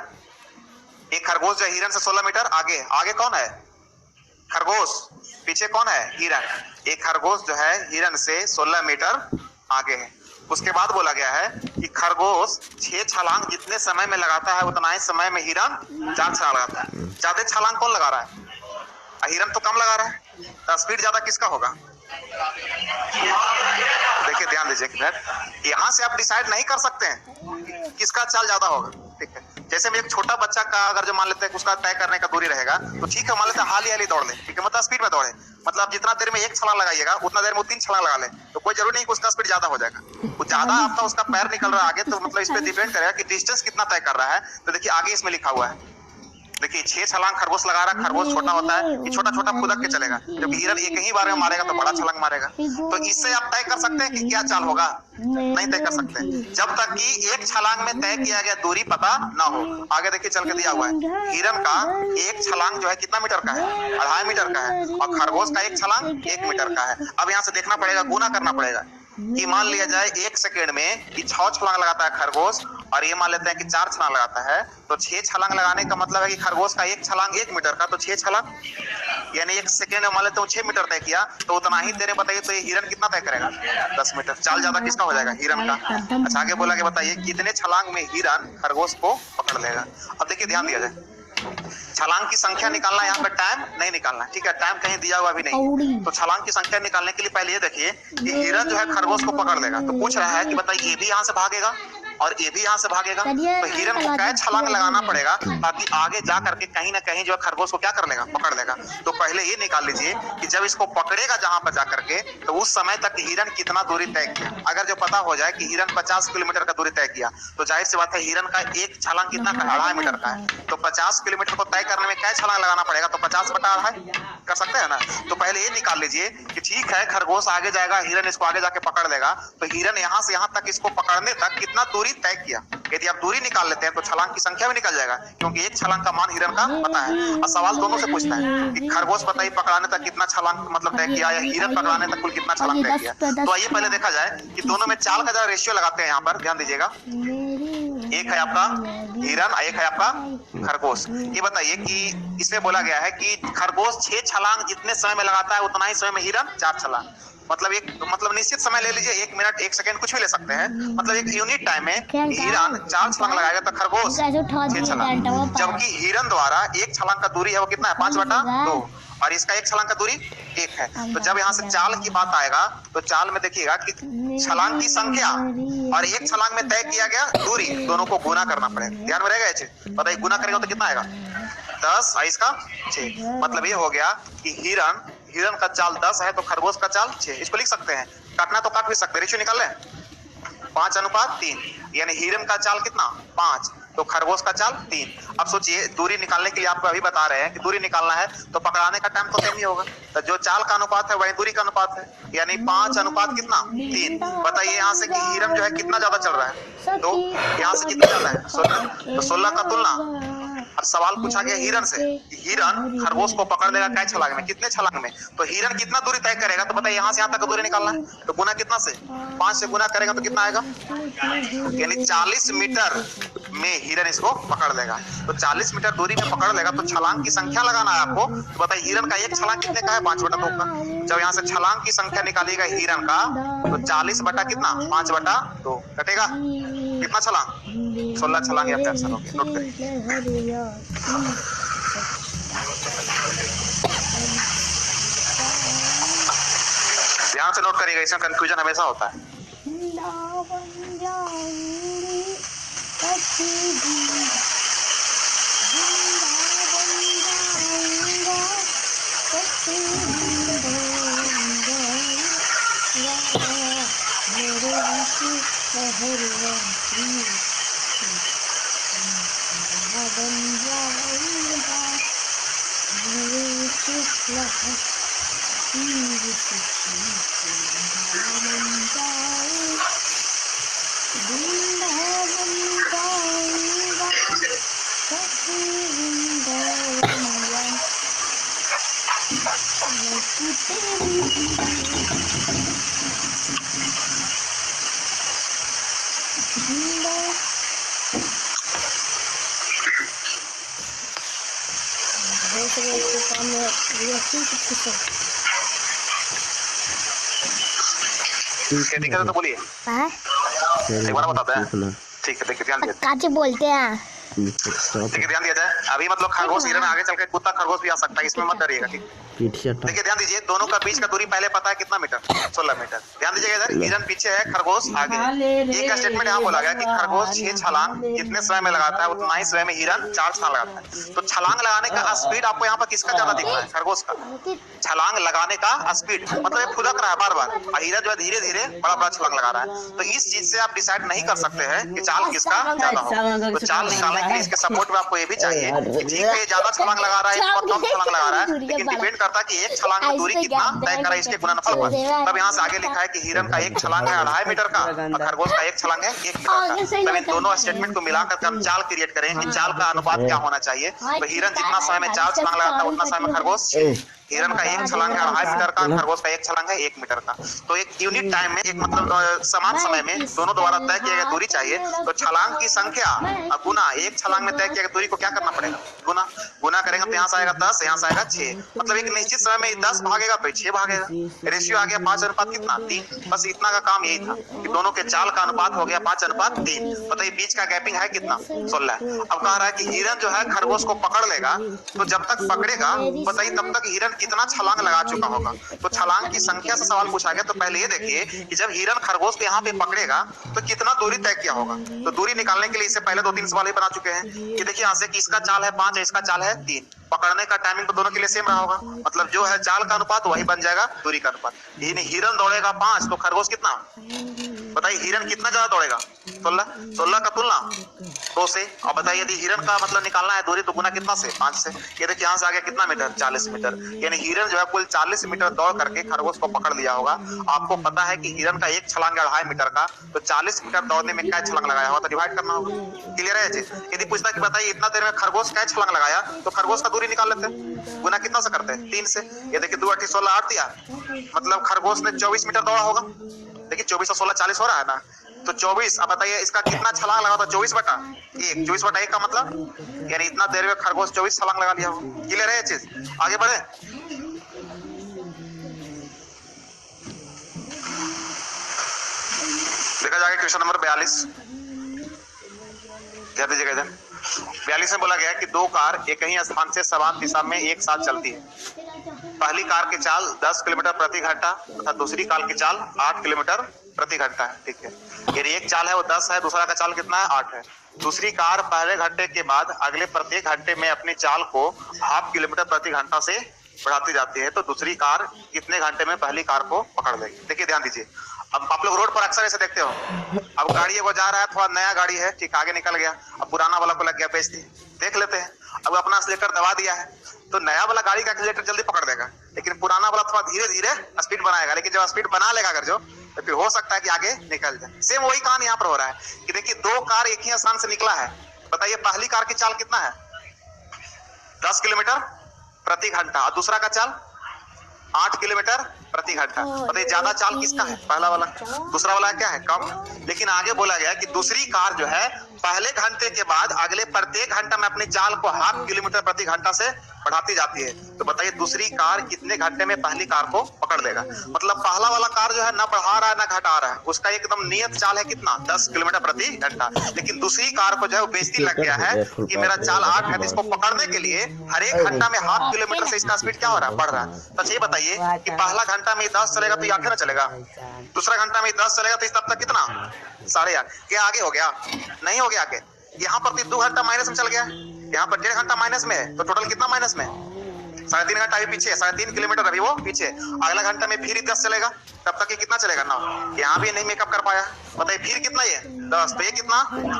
एक खरगोश जो है हिरन से 16 मीटर आगे, आगे कौन है खरगोश, पीछे कौन है हिरन। एक खरगोश जो है हिरन से 16 मीटर आगे है। उसके बाद बोला गया है कि खरगोश 6 छलांग जितने समय में लगाता है उतना ही समय में हिरन 4 छलांग लगाता है। ज्यादा छलांग कौन लगा रहा है, हिरन तो कम लगा रहा है, तो स्पीड ज्यादा किसका होगा। देखिए ध्यान दीजिए कि यहाँ से आप डिसाइड नहीं कर सकते हैं किसका चाल ज्यादा होगा, ठीक है। जैसे में एक छोटा बच्चा का अगर जो मान लेते हैं उसका तय करने का दूरी रहेगा, तो ठीक है मान लेते हैं हाली दौड़ ले, ठीक है, मतलब स्पीड में दौड़े, मतलब जितना देर में 1 छलांग लगाइएगा उतना देर में 3 छलांग लगा ले, तो कोई जरूरी नहीं कि उसका स्पीड ज्यादा हो जाएगा। वो ज्यादा आपका उसका पैर निकल रहा है आगे, तो मतलब इस पे डिपेंड करेगा कि डिस्टेंस कितना तय कर रहा है। तो देखिए आगे इसमें लिखा हुआ है, देखिए 6 छलांग खरगोश लगा रहा है, खरगोश छोटा होता है, ये छोटा छोटा खुदक के चलेगा, जबकि हिरन एक ही बार में मारेगा तो बड़ा छलांग मारेगा। तो इससे आप तय कर सकते हैं कि क्या चाल होगा, नहीं तय कर सकते जब तक कि एक छलांग में तय किया गया दूरी पता ना हो। आगे देखिए चल के दिया हुआ है, हिरन का एक छलांग जो है कितना मीटर का है, 2.5 मीटर का है, और खरगोश का एक छलांग 1 मीटर का है। अब यहाँ से देखना पड़ेगा, गुना करना पड़ेगा कि मान लिया जाए 1 सेकेंड में कि 6 छलांग लगाता है खरगोश, और ये मान लेते हैं कि 4 छलांग लगाता है, तो 6 छलांग लगाने का मतलब है कि खरगोश का एक छलांग 1 मीटर का, तो 6 छलांग यानी 1 सेकेंड में मान लेते हैं 6 मीटर तय किया, तो उतना ही देर में बताइए तो ये हिरन कितना तय करेगा, 10 मीटर। चाल ज्यादा किसका हो जाएगा, हिरन का। अच्छा आगे बोला कि बताइए कितने छलांग में हिरन खरगोश को पकड़ लेगा। अब देखिए ध्यान दिया जाए, छलांग की संख्या निकालना, यहाँ पे टाइम नहीं निकालना, ठीक है, टाइम कहीं दिया हुआ भी नहीं। तो छलांग की संख्या निकालने के लिए पहले ये देखिए कि हिरन जो है खरगोश को पकड़ लेगा, तो पूछ रहा है कि बताइए ये भी यहाँ से भागेगा और ये भी यहाँ से भागेगा, तो हिरन को क्या छलांग लगाना पड़ेगा ताकि आगे जा करके कहीं ना कहीं जो है खरगोश को क्या कर लेगा, पकड़ लेगा। तो पहले ये निकाल लीजिए कि जब इसको पकड़ेगा जहां पर जा करके, तो उस समय तक हिरन कितना दूरी तय किया। अगर जो पता हो जाए कि हिरन 50 किलोमीटर का दूरी तय किया, तो जाहिर सी बात है हिरन का एक छलांग कितना का 2.5 मीटर का है, तो 50 किलोमीटर को तय करने में क्या छलांग लगाना पड़ेगा, तो 50/2.5 कर सकते हैं ना। तो पहले ये निकाल लीजिए कि ठीक है खरगोश आगे जाएगा, हिरन इसको आगे जाके पकड़ लेगा, तो हिरन यहाँ से यहाँ तक इसको पकड़ने तक कितना दूरी तय किया। यदि आप दूरी निकाल लेते हैं तो छलांग की संख्या भी निकल जाएगा, क्योंकि एक छलांग का मान हिरन का पता है। और सवाल दोनों से पूछता है कि खरगोश बताइए पकड़ाने तक कितना छलांग मतलब तय किया, या हिरन पकड़ाने तक कुल कितना छलांग तय किया। तो आइए पहले देखा जाए कि दोनों में चाल का जरा रेशियो लगाते हैं। यहाँ पर ध्यान दीजिएगा, एक है आपका हिरन, एक है आपका खरगोश। ये बताइए कि इसमें बोला गया है कि खरगोश 6 छलांग जितने समय में लगाता है उतना ही समय में हिरन 4 छलांग, मतलब निश्चित समय ले लीजिए, 1 मिनट 1 सेकंड कुछ भी ले सकते हैं, मतलब एक यूनिट टाइम में हिरन 4 छलांग लगाएगा तो खरगोश 6 छलांग, जबकि हिरन द्वारा एक छलांग का दूरी है वो कितना है 5/2, और इसका एक छलांग का दूरी 1 है। तो जब यहाँ से चाल की बात आएगा तो चाल में देखिएगा कि छलांग की संख्या और एक छलांग में तय किया गया दूरी, दोनों को गुना करना पड़ेगा। ध्यान में रहेगा ये चीज, बताइए गुना करेगा तो कितना आएगा 10 और इसका 6, मतलब ये हो गया कि हिरन का चाल 10 है तो खरगोश का चाल 6। इसको लिख सकते हैं, काटना तो काट भी सकते हैं, रेशियो निकाल लें 5:3, यानी हिरन का चाल कितना 5 तो खरगोश का चाल 3। अब सोचिए दूरी निकालने के लिए आपको अभी बता रहे हैं कि दूरी निकालना है तो पकड़ाने का टाइम तो सेम ही होगा, तो जो चाल का अनुपात है वही दूरी का अनुपात है, यानी 5:3। बताइए यहाँ से कि हिरन जो है कितना ज्यादा चल रहा है, तो यहाँ से कितना ज्यादा है 16, तो 16 का तुलना अब सवाल पूछा गया हिरन से, हिरन खरगोश को पकड़ लेगा कै छलांग में, कितने छलांग में, तो हिरन कितना दूरी तय करेगा, तो बताइए यहाँ से यहाँ तक दूरी निकालना है, तो गुना कितना से 5 से गुना करेगा तो कितना आएगा, यानी 40 मीटर में हिरन इसको पकड़ लेगा। तो 40 मीटर दूरी में पकड़ लेगा तो छलांग की संख्या लगाना है आपको। तो बताइए हिरन का एक छलांग कितने का है, 5/2 का। जब यहाँ से छलांग की संख्या निकालिएगा हिरन का तो 40 बटा कितना 5/2 कटेगा, कितना छलांग 16 छलांग आपका आंसर होगा। नोट करिए, ध्यान से नोट करिएगा, इसमें कंफ्यूजन हमेशा होता है। ठीक है तो बोलिए, एक बार बताते हैं। ठीक है, देखिए ध्यान दिया, काचे बोलते हैं, देखिए ध्यान दिया जाए। अभी मतलब खरगोश हिरन, आगे चल के कुत्ता खरगोश भी आ सकता है, इसमें मत डरिएगा, ठीक। देखिए ध्यान दीजिए, दोनों का बीच का दूरी पहले पता है कितना मीटर, 16 मीटर। ध्यान दीजिएगा इधर, हिरन पीछे है, खरगोश आगे। एक स्टेटमेंट यहाँ बोला गया कि खरगोश 6 छलांग कितने समय में लगाता है, उतना ही समय में हिरन 4 छलांग लगाता है। तो छलांग लगाने का स्पीड आपको यहाँ पर किसका ज्यादा दिख रहा है, खरगोश का। छलांग लगाने का स्पीड मतलब ये फुदक रहा है बार बार, और हिरन जो है धीरे धीरे बड़ा बड़ा छलांग लगा रहा है। तो इस चीज से आप डिसाइड नहीं कर सकते हैं कि चाल किसका ज्यादा होगा। तो चाल निकालने के लिए इसके सपोर्ट में आपको ये भी चाहिए कि ठीक है ये ज्यादा छलांग लगा रहा है, कम छलांग लगा रहा है, लेकिन डिपेंड करता है कि एक छलांग में दूरी कितना तय करा इसके गुणनफल पर। तब यहाँ से आगे लिखा है कि हिरन का एक छलांग है 2.5 मीटर का और खरगोश का एक छलांग है 1 मीटर का। तब इन दोनों स्टेटमेंट को मिलाकर हम चाल क्रिएट करें कि चाल का अनुपात क्या होना चाहिए। तो हिरन जितना समय में 4 छलांग लगाता है उतना समय में खरगोश, हिरन का एक छलांग है 2.5 मीटर का, खरगोश का एक छलांग है 1 मीटर का। तो एक यूनिट टाइम में, एक मतलब समान समय में दोनों द्वारा तय किया गया दूरी चाहिए। तो छलांग की संख्या गुना एक छलांग में तय किया गया दूरी को क्या करना पड़ेगा, गुना। गुना करेंगे तो यहाँ से आएगा 10, यहाँ से आएगा 6। मतलब एक निश्चित समय में 10 भागेगा तो 6 भागेगा। रेशियो आ गया 5 कितना 3। बस इतना का काम यही था कि दोनों के चाल का अनुपात हो गया 5:3। बताइए बीच का गैपिंग है कितना 16। अब कह रहा है कि हिरन जो है खरगोश को पकड़ लेगा, तो जब तक पकड़ेगा बताइए तब तक हिरन कितना छलांग लगा चुका होगा। तो छलांग की संख्या से सवाल पूछा गया। तो पहले ये देखिए कि जब हिरन खरगोश को यहाँ पे पकड़ेगा तो कितना दूरी तय किया होगा। तो दूरी निकालने के लिए इससे पहले 2-3 सवाल ही बना चुके हैं कि देखिए यहाँ से कि इसका चाल है 5 है, इसका चाल है 3। पकड़ने का टाइमिंग तो दोनों के लिए सेम रहा होगा, मतलब जो है चाल का अनुपात वही बन जाएगा दूरी का अनुपात। हिरन दौड़ेगा 5 तो खरगोश कितना, बताइए हिरन कितना ज्यादा दौड़ेगा 16 का तुलना 2 से। और बताइए यदि हिरन का मतलब निकालना है दूरी तो गुना कितना से 5 से। ये देखिए यहाँ से आगे कितना मीटर 40 मीटर, यानी हिरन जो है कुल 40 मीटर दौड़ करके खरगोश को पकड़ लिया होगा। आपको पता है कि हिरन का एक छलांग 2.5 मीटर का, तो 40 मीटर दौड़ने में क्या छलांग लगाया होगा तो डिवाइड करना होगा। क्लियर है। यदि पूछता कि बताइए इतना देर में खरगोश क्या छलांग लगाया तो खरगोश का दूरी निकाल लेते हैं, गुना कितना से करते हैं 3 से। ये देखिए 2 8 16 8 दिया, मतलब खरगोश ने 24 मीटर दौड़ा होगा। देखिए 24 और 16 40 हो रहा है ना, तो 24। अब बताइए इसका कितना छलांग लगा, तो 24/1। 24/1 का मतलब यानी इतना देर में खरगोश 24 छलांग लगा लिया होगा। क्लियर है ये चीज। आगे बढ़े, देखा जाएगा क्वेश्चन नंबर 42। ध्यान दीजिएगा इधर 42 में बोला गया कि 2 कार एक ही स्थान से समान दिशा में एक साथ चलती है। पहली कार की चाल 10 किलोमीटर प्रति घंटा तथा दूसरी कार की चाल 8 किलोमीटर प्रति घंटा है। ठीक है, यदि एक चाल है वो 10 है, दूसरा का चाल कितना है 8 है। दूसरी कार पहले घंटे के बाद अगले प्रत्येक घंटे में अपनी चाल को 0.5 किलोमीटर प्रति घंटा से बढ़ाती जाती है, तो दूसरी कार कितने घंटे में पहली कार को पकड़ लेगी। देखिए ध्यान दीजिए, अब आप लोग रोड पर अक्सर ऐसे देखते हो, अब गाड़ी वो जा रहा है, थोड़ा नया गाड़ी है, ठीक आगे निकल गया, अब पुराना वाला को लग गया बेच दी, देख लेते हैं। अब अपना एक्सीलेटर दबा दिया है तो नया वाला गाड़ी का एक्सीलेटर जल्दी पकड़ देगा, लेकिन पुराना वाला थोड़ा धीरे धीरे स्पीड बनाएगा। लेकिन जब स्पीड बना लेगा अगर जो, तो फिर हो सकता है कि आगे निकल जाए। सेम वही कहानी यहाँ पर हो रहा है कि देखिए 2 कार एक ही स्थान से निकला है। बताइए पहली कार की चाल कितना है 10 किलोमीटर प्रति घंटा, और दूसरा का चाल 8 किलोमीटर प्रति घंटा। बताइए ज्यादा चाल किसका है? पहला वाला। दूसरा वाला क्या है? कम। लेकिन आगे बोला गया कि दूसरी कार जो है पहले घंटे के बाद अगले प्रत्येक घंटा में अपनी चाल को 0.5 किलोमीटर प्रति घंटा से बढ़ाती जाती है। तो बताइए दूसरी कार कितने घंटे में पहली कार को पकड़ लेगा? मतलब पहला वाला कार जो है ना बढ़ा रहा है ना घटा रहा है, उसका एकदम नियत चाल है कितना? 10 किलोमीटर प्रति घंटा। लेकिन दूसरी कार को जो है बेइज्जती लग गया है कि मेरा चाल 8 है, तो इसको पकड़ने के लिए हर एक घंटा में 0.5 किलोमीटर से इसका स्पीड क्या हो रहा है? बढ़ रहा है। तो ये बताइए कि पहला घंटा में 10 चलेगा तो ये आगे ना चलेगा, दूसरा घंटा में 10 चलेगा तो इस तब तक कितना? 8.5। क्या आगे हो गया? नहीं हो गया आगे। यहाँ पर 2 घंटा माइनस में चल गया, यहाँ पर 1.5 घंटा माइनस में है, तो टोटल कितना माइनस में? 3.5 घंटा अभी पीछे, 3.5 किलोमीटर अभी वो पीछे। अगला घंटा में फिर 10 चलेगा, तब तक ये कितना चलेगा? 9। यहाँ भी नहीं मेकअप कर पाया। बताइए फिर कितना? ये 10, तो ये कितना?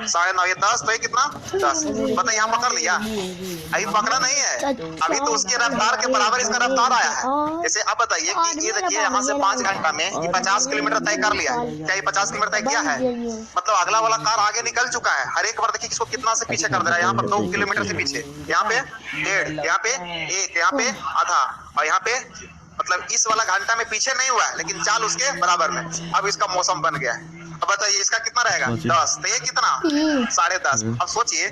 9.5। ये 10, तो ये कितना? 10। बताइए यहाँ पकड़ लिया? अभी पकड़ा नहीं है, अभी तो उसके रफ्तार के बराबर इसका रफ्तार आया है। जैसे अब बताइए कि ये देखिए यहाँ से 5 घंटा में ये 50 किलोमीटर तय कर लिया है। क्या ये 50 किलोमीटर तय किया है? मतलब अगला वाला कार आगे निकल चुका है। हर एक बार देखिए किसको कितना से पीछे कर दे रहा है। यहाँ पर 2 किलोमीटर से पीछे, यहाँ पे 1.5, यहाँ पे 1, यहाँ पे आधा, और यहाँ पे मतलब इस वाला घंटा में पीछे नहीं हुआ है, लेकिन चाल उसके बराबर में। अब इसका मौसम बन गया है। अब बताइए इसका कितना रहेगा? 10, तो ये कितना? 10.5। अब सोचिए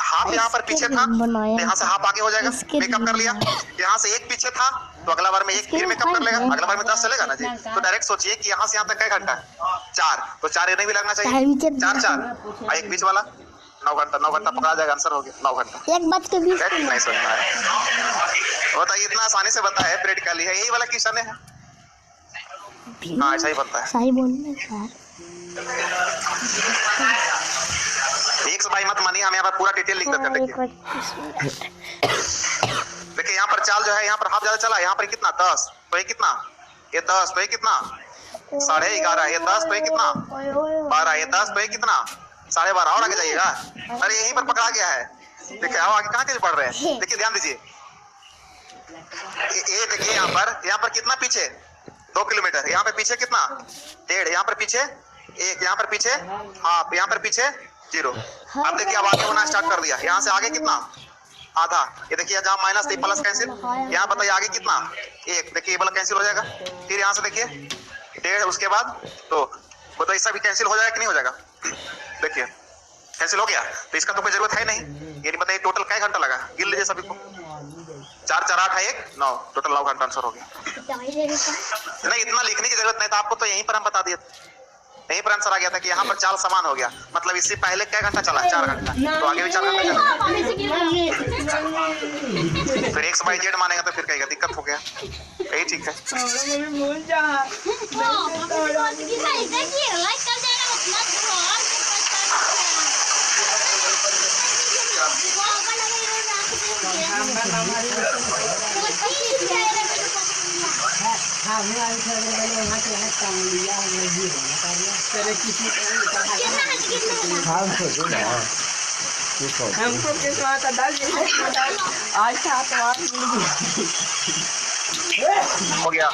हाफ यहाँ पर पीछे था, तो यहाँ से हाफ आगे हो जाएगा, मेकअप कर लिया। यहाँ से 1 पीछे था, तो अगला बार में 1 फिर मेकअप कर लेगा, अगला बार में 10 चलेगा ना जी। तो डायरेक्ट सोचिए कि यहाँ से यहाँ तक क्या घंटा है? 4, तो 4 इन्हें भी लगना चाहिए। 4 4 और एक बीच वाला 9 घंटा। 9 घंटा पकड़ा जाएगा, आंसर हो गया 9 घंटा। 1:20 नहीं समझ में आया। बताइए इतना आसानी से बताया है, प्रैक्टिकली है, यही वाला क्वेश्चन है। हाँ ऐसा ही बनता है। सही बोलना सर। एक से भाई मत मानिए, हम यहाँ पर पूरा डिटेल लिख देते हैं। देखिए यहाँ पर चाल जो है, यहाँ पर हाफ ज्यादा चला, यहाँ पर कितना? 10, तो ये कितना? ये 10, तो ये कितना? 11.5। ये 10, तो ये कितना? 12। ये 10, तो ये कितना? 12.5। और आगे जाइएगा। अरे यहीं पर पकड़ा गया है। देखिए आओ आगे कहाँ के बढ़ रहे हैं? देखिए ध्यान दीजिए, ये देखिए यहाँ पर कितना पीछे? 2 किलोमीटर। यहाँ पे पीछे कितना? 1.5। यहाँ पर पीछे 1, यहाँ पर पीछे हाफ, यहाँ पर पीछे 0। अब देखिए अब आगे होना स्टार्ट कर दिया। यहाँ से आगे कितना? आधा। ये देखिए जहाँ माइनस थी प्लस कैंसिल। यहाँ बताइए आगे कितना? 1। देखिए ये वाला कैंसिल हो जाएगा। फिर यहाँ से देखिए 1.5, उसके बाद 2। बताइए इसका भी कैंसिल हो जाएगा कि नहीं हो जाएगा? देखिए कैंसिल हो गया, तो इसका तो कोई जरूरत है नहीं। ये नहीं बताइए टोटल क्या घंटा लगा? गिन लीजिए सभी को। 4 4 8 1 9, टोटल 9 घंटा आंसर हो गया। नहीं इतना लिखने की जरूरत नहीं था आपको, तो यहीं पर हम बता दिए, यहीं पर आंसर आ गया था कि यहाँ पर चाल समान हो गया। मतलब इससे पहले क्या घंटा चला? 4 घंटा, तो आगे भी 4 घंटा चला। फिर XYZ मानेगा तो फिर कहेगा दिक्कत हो गया। यही ठीक है। हमको किस्मत डाल आज हो गया।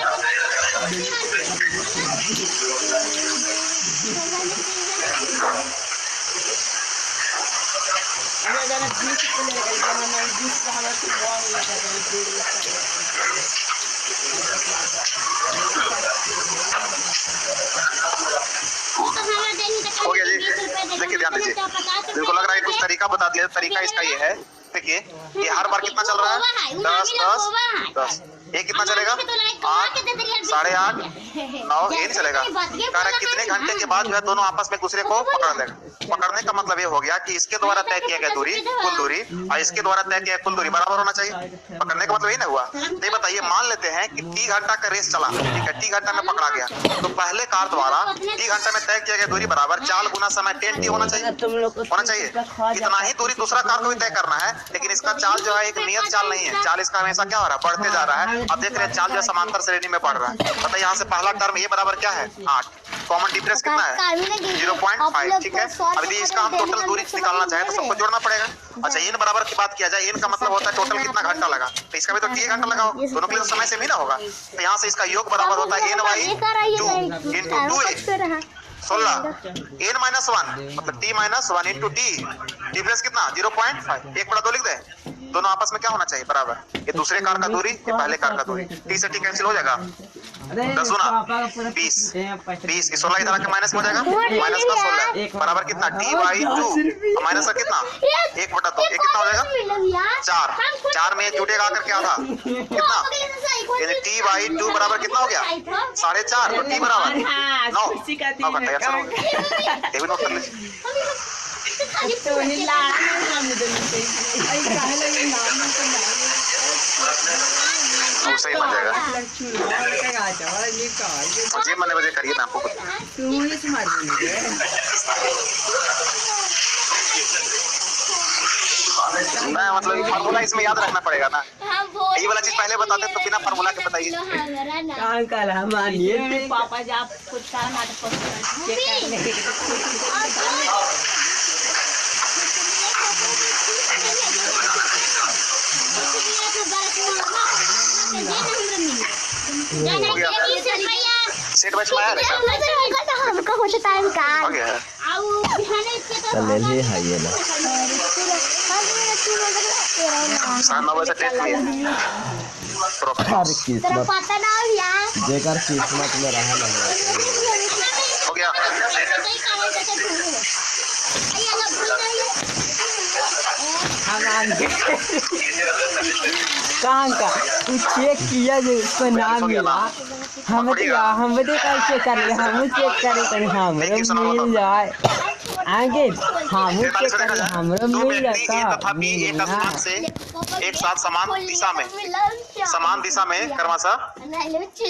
हो गया जी। देखिए ध्यान दीजिए, जिनको लग रहा है कुछ तरीका बता दिया, तरीका इसका ये है। देखिए ये हर बार कितना चल रहा है? 10 10 10। ये कितना चलेगा? 8 8.5 9। ये नहीं चलेगा। कह रहा कितने घंटे के बाद जो है दोनों आपस में दूसरे को पकड़ लेगा। पकड़ने का मतलब ये हो गया कि इसके द्वारा तय किया गया दूरी कुल दूरी और इसके द्वारा तय किया कुल दूरी बराबर होना चाहिए। पकड़ने का मतलब ये ना हुआ। तो बताइए मान लेते हैं कि T घंटा का रेस चला, ठीक है, T घंटा में पकड़ा गया, तो पहले कार द्वारा T घंटा में तय किया गया दूरी बराबर चाल गुना समय 10T होना चाहिए। इतना ही दूरी दूसरा कार को भी तय करना है, लेकिन इसका चाल जो है एक नियत चाल नहीं है। चाल इसका हमेशा क्या हो रहा है? बढ़ते जा रहा है। अब देख रहे हैं चाल जो है समांतर श्रेणी में बढ़ रहा है। बताइए यहाँ से पहला टर्म ये बराबर क्या है? 8। कॉमन डिफरेंस कितना है? 0.5, ठीक है। अब यदि इसका हम टोटल दूरी निकालना चाहे तो सबको जोड़ना पड़ेगा। अच्छा n बराबर की बात किया जाए, n का मतलब होता है टोटल कितना घंटा लगा, तो इसका भी तो T घंटा लगा हो, दोनों के लिए समय सेम ही ना होगा। तो यहाँ से इसका योग बराबर होता है n/2 × 2a। 16 n माइनस 1 मतलब t minus 1 into T difference कितना 0.5 1/2 लिख दे। दोनों आपस में क्या होना चाहिए बराबर। ये दूसरे कार का दूरी ये पहले कार का दूरी t से t कैंसिल हो जाएगा 10 गुना 20 20 16 इधर आके माइनस हो जाएगा माइनस का 16 बराबर कितना t/2 माइनस का कितना 1/2 ये कितना हो जाएगा 4 में जुटेगा आकर क्या था कितना यानी t/2 बराबर कितना हो गया 4.5 और t बराबर 9 9 घंटे आंसर हो गया। ये भी नोट कर लीजिए। अब सही बन जाएगा मुझे मने बजे करिए ना आपको मैं मतलब फार्मूला इसमें याद रखना पड़ेगा ना। ये वाला चीज पहले बताते तो बिना फार्मूला के बताइए। पापा जी आप कुछ का नाटक सेट बैच में आया हमका होता टाइम का हो गया ले ले है ये ना 9 बजे टेस्ट में हर किस्मत पता ना यार जेकर किस्मत में रहा ना हो गया। कहाँ का तू चेक किया जो उसको नाम मिला हम कैसे कर ले हम चेक करे तो हमरो मिल जाए आगे हम चेक कर हमरो मिल जाता तथापि एक स्थान से एक साथ समान दिशा में क्रमशः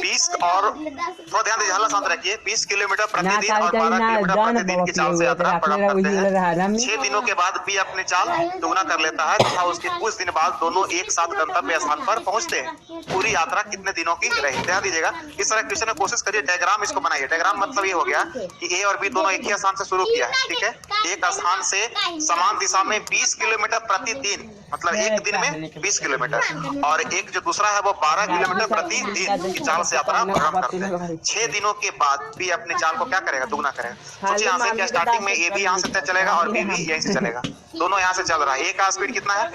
20 और थोड़ा ध्यान दीजिए हल्ला शांत रखिए 20 किलोमीटर प्रतिदिन और 12 किलोमीटर प्रतिदिन की चाल से यात्रा करते हैं। 6 दिनों के बाद भी अपनी चाल दुगना कर लेता है तथा उसके कुछ दिन बाद दोनों एक साथ गंतव्य स्थान पर पहुंचते हैं। पूरी यात्रा कितने दिनों की रही ध्यान दीजिएगा। इस तरह क्वेश्चन में कोशिश करिए डायग्राम इसको बनाइए। डायग्राम मतलब ये हो गया कि ए और बी दोनों एक ही स्थान से शुरू किया है ठीक है। एक स्थान से समान दिशा में 20 किलोमीटर प्रतिदिन मतलब एक दिन में 20 किलोमीटर और एक जो दूसरा है वो 12 किलोमीटर प्रतिदिन की चाल से यात्रा प्रारंभ करते हैं। 6 दिनों के बाद भी अपनी चाल को क्या करेगा दुगना करेगा। सोचिए यहाँ से क्या स्टार्टिंग में ए भी यहाँ से चलेगा और बी भी यहीं से चलेगा दोनों यहाँ से चल रहा है। ए का स्पीड कितना है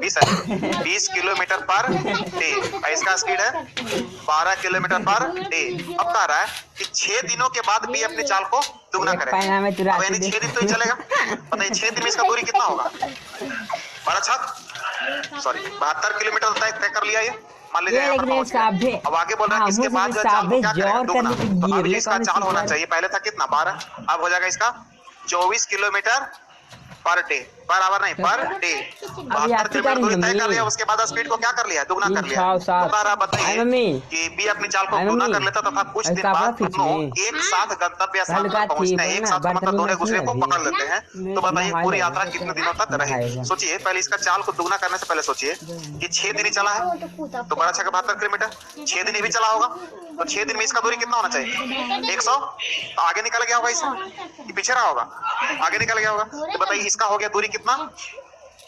20 है 20 किलोमीटर पर डे और इसका स्पीड है 12 किलोमीटर पर डे। अब कह रहा है कि 6 दिनों के बाद भी अपनी चाल को दुगना करेगा। अब यानी 6 दिन तो ही चलेगा बताइए 6 दिन में इसका दूरी कितना होगा 72 किलोमीटर तय कर लिया ये मान लीजिए। अब आगे बोल रहा है इसके बाद जो चाल को क्या करेगा दुगना। तो अब इसका चाल होना चाहिए पहले था कितना 12 अब हो जाएगा इसका 24 किलोमीटर पर डे बराबर नहीं पर डे 72 किलोमीटर दूरी तय कर लिया। उसके बाद स्पीड को क्या कर लिया दुगना कर लिया। दोबारा बताइए कि बी अपनी चाल को दुगना कर लेता तथा कुछ दिन बाद दोनों एक साथ गंतव्य स्थान पर पहुंचते हैं। एक साथ मतलब दोनों दूसरे को पकड़ लेते हैं। तो बताइए पूरी यात्रा कितने दिनों तक रहेगी। सोचिए पहले इसका चाल को दुगना करने से पहले सोचिए कि 6 दिन ही चला है तो 12 6 72 किलोमीटर 6 दिन ही भी चला होगा तो 6 दिन में इसका दूरी कितना होना चाहिए 100 आगे निकल गया होगा इससे पीछे रहा होगा आगे निकल गया होगा। तो बताइए इसका हो गया दूरी कितना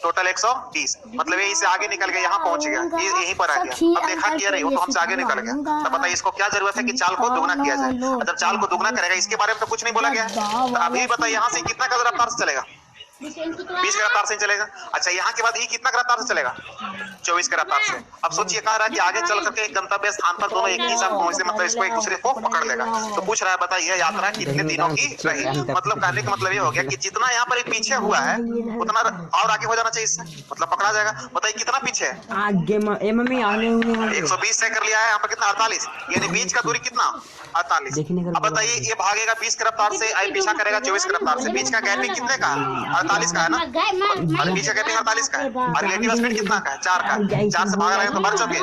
टोटल 120 मतलब ये इससे आगे निकल गया यहाँ पहुंच गया ये यहीं पर आ गया। अब देखा किया नहीं वो तो हमसे आगे निकल गया। तो बताइए इसको क्या जरूरत है कि चाल को दुगना किया जाए। जब चाल को दुगना करेगा इसके बारे में तो कुछ नहीं बोला गया तो अभी बताइए यहाँ से कितना का रफ्तार से चलेगा 20 के रफ्तार से चलेगा। अच्छा यहाँ के बाद ये कितना रफ्तार से चलेगा 24 के रफ्तार से। अब सोचिए कह रहा है कि आगे चल करके एक गंतव्य स्थान पर दोनों एक ही साथ पहुंचते मतलब इसको एक दूसरे को पकड़ लेगा। तो पूछ रहा है बताइए यात्रा कितने दिनों की रही। मतलब कहने का मतलब ये हो गया कि जितना यहाँ पर एक पीछे हुआ है उतना और आगे हो जाना चाहिए इससे मतलब पकड़ा जाएगा। बताइए कितना पीछे है 120 तय कर लिया है यहाँ पर कितना 48 यानी बीच का दूरी कितना 48। अब बताइए ये भागेगा 20 के रफ्तार से आई पीछा करेगा 24 के रफ्तार से बीच का गैपिंग कितने का 48 का है ना और बीच का गैपिंग 48 का है और रिलेटिव स्पीड कितना का है 4 का 4 से भागा रहेगा तो बढ़ चुके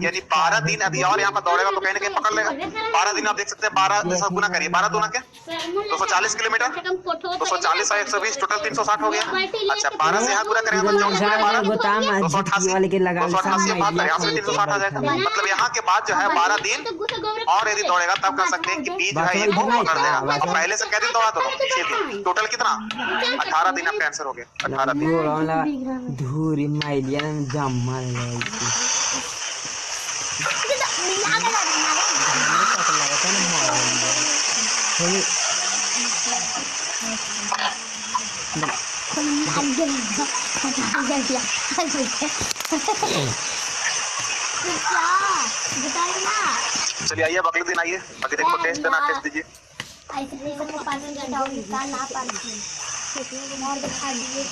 यानी 12 दिन अभी और यहाँ पर दौड़ेगा तो कहीं ना कहीं पकड़ लेगा। 12 दिन आप देख सकते हैं 12 से गुना करिए 12 दूना के 240 किलोमीटर 240 और 120 टोटल 360 हो गया। अच्छा 12 से यहाँ गुना करेगा तो 288 यहाँ से 360 आ जाएगा। मतलब यहाँ के बाद जो है 12 दिन और यदि दौड़ेगा तब कह सकते हैं कि बीच है ये को पकड़ लेगा। अब पहले से क्या दिन दौड़ा दो 6 दिन टोटल कितना 18 दिन आपका आंसर हो गया 18 दिन। धूरी माइलिया जम्मा बताइए ना। चलिए आइए अगले दिन आइए, अभी देखो टेस्ट देना, टेस्ट दीजिए। आइसक्रीम को 5 घंटा हो गया ना पानी और दिखा दीजिए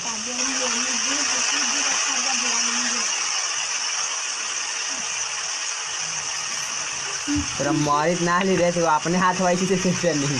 तेरा मारित ना ली रहे थे, वो अपने हाथ वाई से नहीं